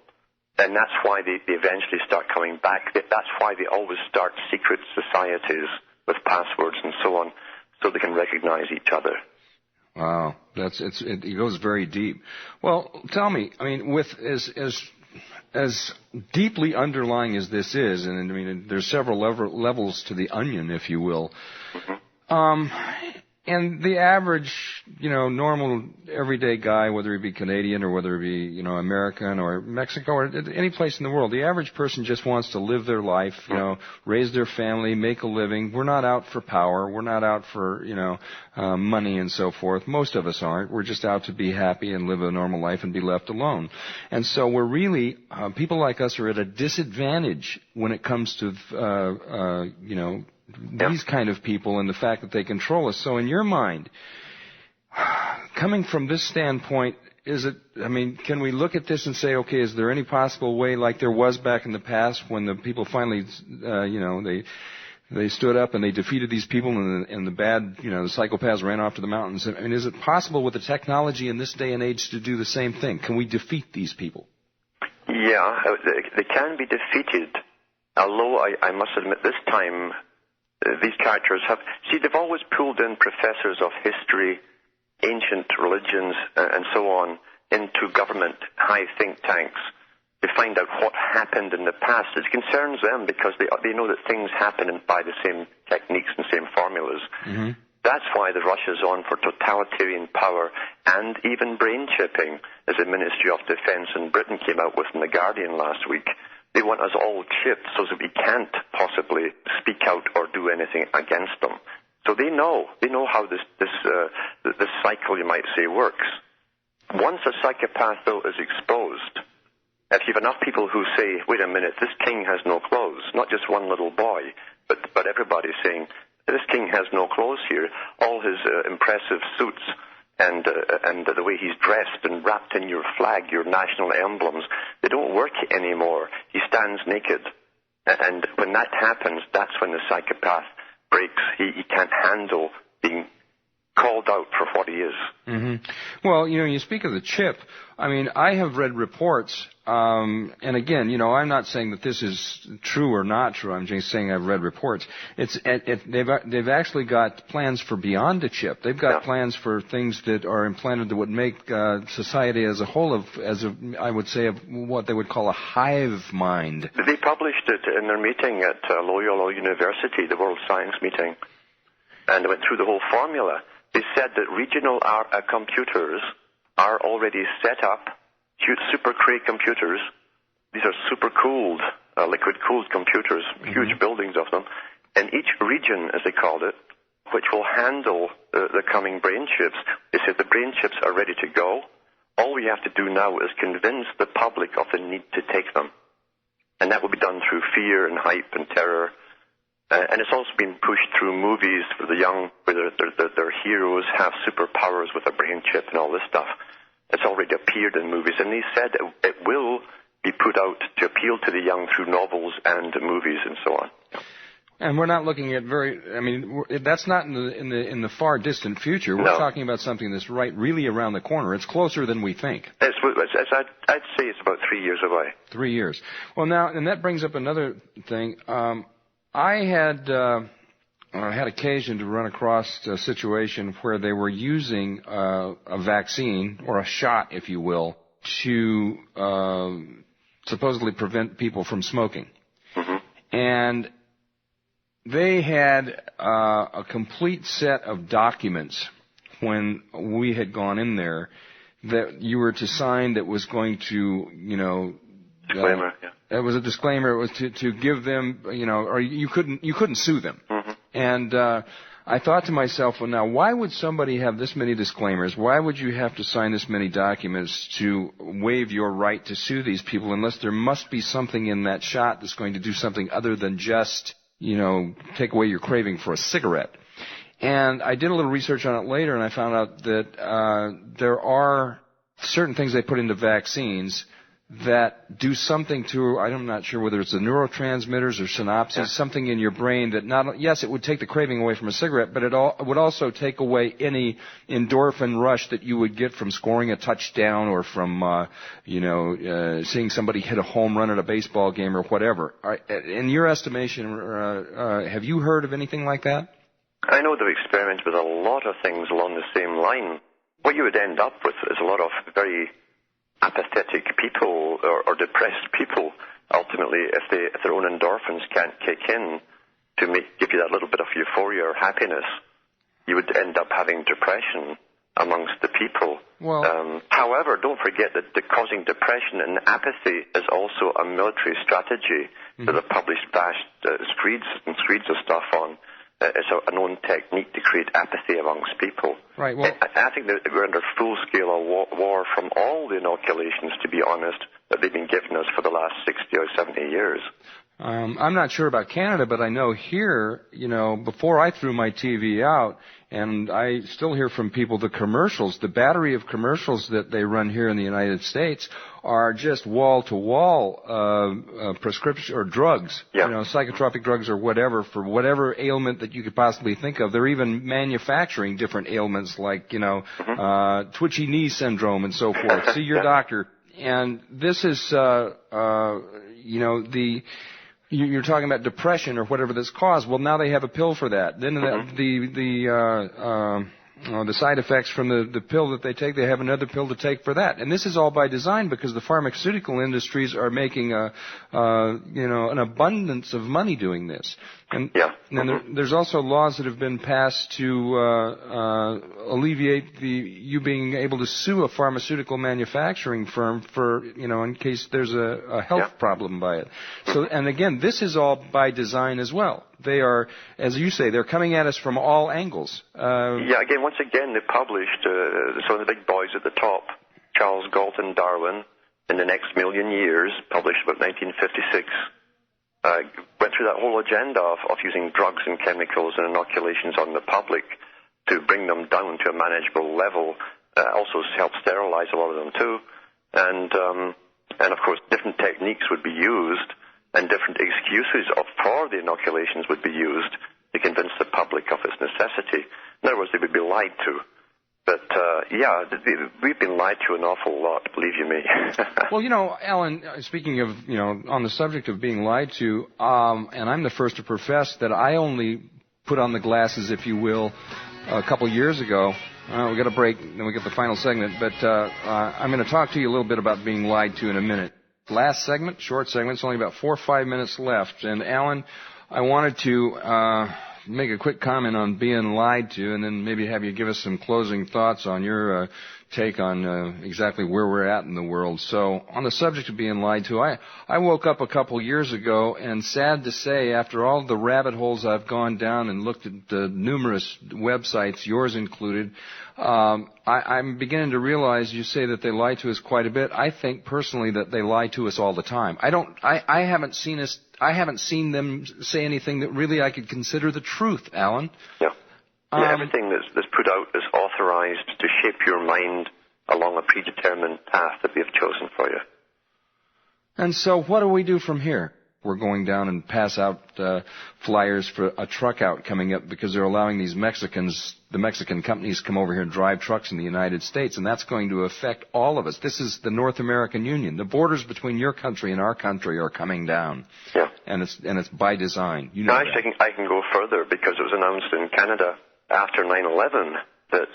And that's why they eventually start coming back. That's why they always start secret societies with passwords and so on, so they can recognize each other.
Wow, it goes very deep. Well, tell me, with as deeply underlying as this is, and there's several levels to the onion, if you will. Mm-hmm. And the average, normal, everyday guy, whether he be Canadian or whether he be, American or Mexico or any place in the world, the average person just wants to live their life, raise their family, make a living. We're not out for power. We're not out for, money and so forth. Most of us aren't. We're just out to be happy and live a normal life and be left alone. And so we're really, people like us are at a disadvantage when it comes to, these kind of people and the fact that they control us. So in your mind, coming from this standpoint, can we look at this and say, okay, is there any possible way like there was back in the past when the people finally, they stood up and they defeated these people and the bad, the psychopaths ran off to the mountains? Is it possible with the technology in this day and age to do the same thing? Can we defeat these people?
Yeah, they can be defeated, although I must admit this time, these characters they've always pulled in professors of history, ancient religions, and so on, into government high think tanks to find out what happened in the past. It concerns them because they know that things happen by the same techniques and same formulas. Mm-hmm. That's why the rush is on for totalitarian power and even brain chipping, as the Ministry of Defense in Britain came out with in The Guardian last week. They want us all chipped so that we can't possibly speak out or do anything against them. So they know how this cycle, you might say, works. Once a psychopath, though, is exposed, if you have enough people who say, wait a minute, this king has no clothes, not just one little boy, but everybody saying, this king has no clothes here, all his impressive suits and the way he's dressed and wrapped in your flag, your national emblems, they don't work anymore. He stands naked. And when that happens, that's when the psychopath breaks. He can't handle being called out for what he is.
Mm-hmm. Well, you speak of the chip. I have read reports, and again, I'm not saying that this is true or not true. I'm just saying I've read reports. They've actually got plans for beyond the chip. They've got plans for things that are implanted that would make society as a whole I would say, of what they would call a hive mind.
They published it in their meeting at Loyola University, the World Science Meeting, and went through the whole formula. They said that regional computers are already set up, huge super Cray computers. These are super-cooled, liquid-cooled computers, huge buildings of them. And each region, as they called it, which will handle the coming brain chips, they said the brain chips are ready to go. All we have to do now is convince the public of the need to take them. And that will be done through fear and hype and terror. And it's also been pushed through movies for the young, where their heroes have superpowers with a brain chip and all this stuff. It's already appeared in movies, and he said it will be put out to appeal to the young through novels and movies and so on.
And we're not looking at that's not in the far distant future. We're talking about something that's really around the corner. It's closer than we think.
I'd say it's about 3 years away.
3 years. Well, now, and that brings up another thing. I had occasion to run across a situation where they were using a vaccine, or a shot, if you will, to supposedly prevent people from smoking.
Mm-hmm.
And they had a complete set of documents when we had gone in there that you were to sign that was going to,
disclaimer,
it was a disclaimer. It was to give them, or you couldn't sue them.
Mm-hmm.
And I thought to myself, well, now, why would somebody have this many disclaimers? Why would you have to sign this many documents to waive your right to sue these people, unless there must be something in that shot that's going to do something other than just, take away your craving for a cigarette? And I did a little research on it later, and I found out that there are certain things they put into vaccines that do something to, I'm not sure whether it's the neurotransmitters or synapses, something in your brain that yes, it would take the craving away from a cigarette, but it would also take away any endorphin rush that you would get from scoring a touchdown or from, seeing somebody hit a home run at a baseball game or whatever. In your estimation, have you heard of anything like that?
I know they've experimented with a lot of things along the same line. What you would end up with is a lot of very apathetic people or depressed people, ultimately, if their own endorphins can't kick in to give you that little bit of euphoria or happiness, you would end up having depression amongst the people.
Well,
however, don't forget that causing depression and apathy is also a military strategy that have published vast screeds of stuff on. It's a known technique to create apathy amongst people.
Right. Well,
I think that we're under full-scale war from all the inoculations, to be honest, that they've been giving us for the last 60 or 70 years.
I'm not sure about Canada, but I know here, before I threw my TV out, and I still hear from people the battery of commercials that they run here in the United States are just wall-to-wall prescription or drugs, psychotropic drugs or whatever, for whatever ailment that you could possibly think of. They're even manufacturing different ailments like, twitchy knee syndrome and so forth. See your doctor. And this is, you're talking about depression or whatever that's caused. Well, now they have a pill for that. Then the side effects from the pill that they take, they have another pill to take for that. And this is all by design because the pharmaceutical industries are making an abundance of money doing this. And there's also laws that have been passed to alleviate you being able to sue a pharmaceutical manufacturing firm for, in case there's a health problem by it. So, and again, this is all by design as well. They are, as you say, they're coming at us from all angles.
Once again, they published some of the big boys at the top, Charles Galton Darwin, in the next million years, published about 1956. Went through that whole agenda of using drugs and chemicals and inoculations on the public to bring them down to a manageable level. Also helped sterilize a lot of them too. And of course, different techniques would be used and different excuses for the inoculations would be used to convince the public of its necessity. In other words, they would be lied to. But, we've been lied to an awful lot, believe you me.
Well, Alan, speaking of, on the subject of being lied to, and I'm the first to profess that I only put on the glasses, if you will, a couple years ago. We got a break, then we get the final segment. But I'm going to talk to you a little bit about being lied to in a minute. Last segment, short segment, it's only about 4 or 5 minutes left. And, Alan, I wanted to make a quick comment on being lied to and then maybe have you give us some closing thoughts on your take on exactly where we're at in the world. So on the subject of being lied to, I woke up a couple years ago, and sad to say, after all the rabbit holes I've gone down and looked at the numerous websites, yours included, I'm beginning to realize you say that they lie to us quite a bit. I think personally that they lie to us all the time. I haven't seen them say anything that really I could consider the truth, Alan.
Yeah. Everything that's put out is authorized to shape your mind along a predetermined path that we have chosen for you.
And so what do we do from here? We're going down and pass out flyers for a truck out coming up because they're allowing the Mexican companies come over here and drive trucks in the United States, and that's going to affect all of us. This is the North American Union. The borders between your country and our country are coming down. Yeah. And it's by design. You know
actually, I can go further because it was announced in Canada after 9/11 that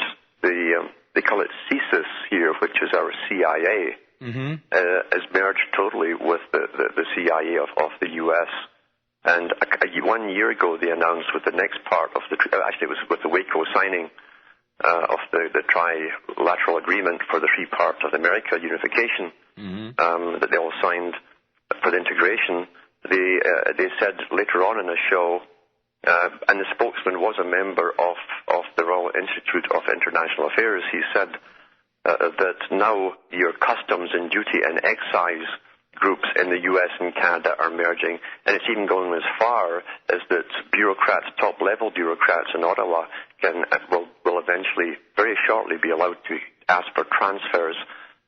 they call it CSIS here, which is our CIA. Is merged totally with the CIA of the U.S. And 1 year ago they announced with the next part of actually it was with the Waco signing of the trilateral agreement for the three parts of America unification that they all signed for the integration. They said later on in the show, and the spokesman was a member of the Royal Institute of International Affairs, he said that now your customs and duty and excise groups in the U.S. and Canada are merging, and it's even going as far as that bureaucrats, top-level bureaucrats in Ottawa, will eventually, very shortly, be allowed to ask for transfers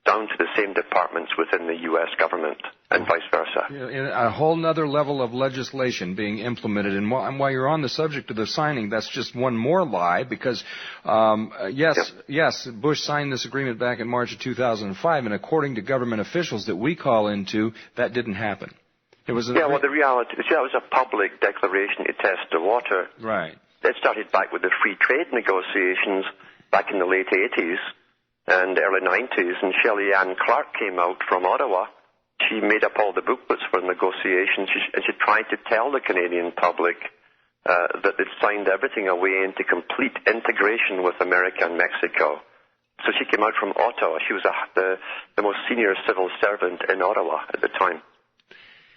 down to the same departments within the U.S. government, and vice versa.
A whole other level of legislation being implemented. And while you're on the subject of the signing, that's just one more lie, because, yes, Bush signed this agreement back in March of 2005, and according to government officials that we call into, that didn't happen. It was
well, the reality is that was a public declaration to test the water.
Right.
It started back with the free trade negotiations back in the late 80s. And early 90s, and Shelley Ann Clark came out from Ottawa. She made up all the booklets for negotiations, and she tried to tell the Canadian public that they'd signed everything away into complete integration with America and Mexico. So she came out from Ottawa. She was the most senior civil servant in Ottawa at the time.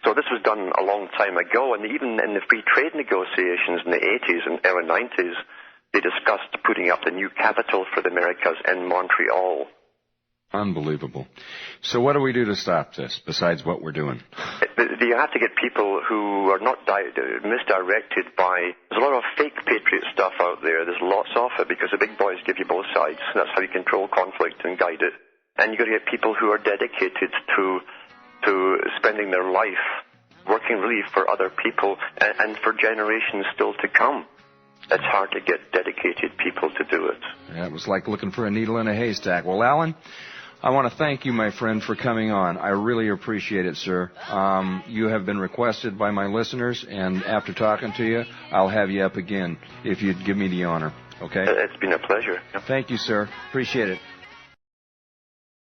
So this was done a long time ago, and even in the free trade negotiations in the 80s and early 90s, they discussed putting up the new capital for the Americas in Montreal.
Unbelievable. So what do we do to stop this, besides what we're doing?
You have to get people who are not misdirected by... There's a lot of fake patriot stuff out there. There's lots of it because the big boys give you both sides. That's how you control conflict and guide it. And you've got to get people who are dedicated to spending their life working really for other people and for generations still to come. It's hard to get dedicated people to do it.
Yeah, it was like looking for a needle in a haystack. Well, Alan, I want to thank you, my friend, for coming on. I really appreciate it, sir. You have been requested by my listeners, and after talking to you, I'll have you up again if you'd give me the honor. Okay?
It's been a pleasure.
Thank you, sir. Appreciate it.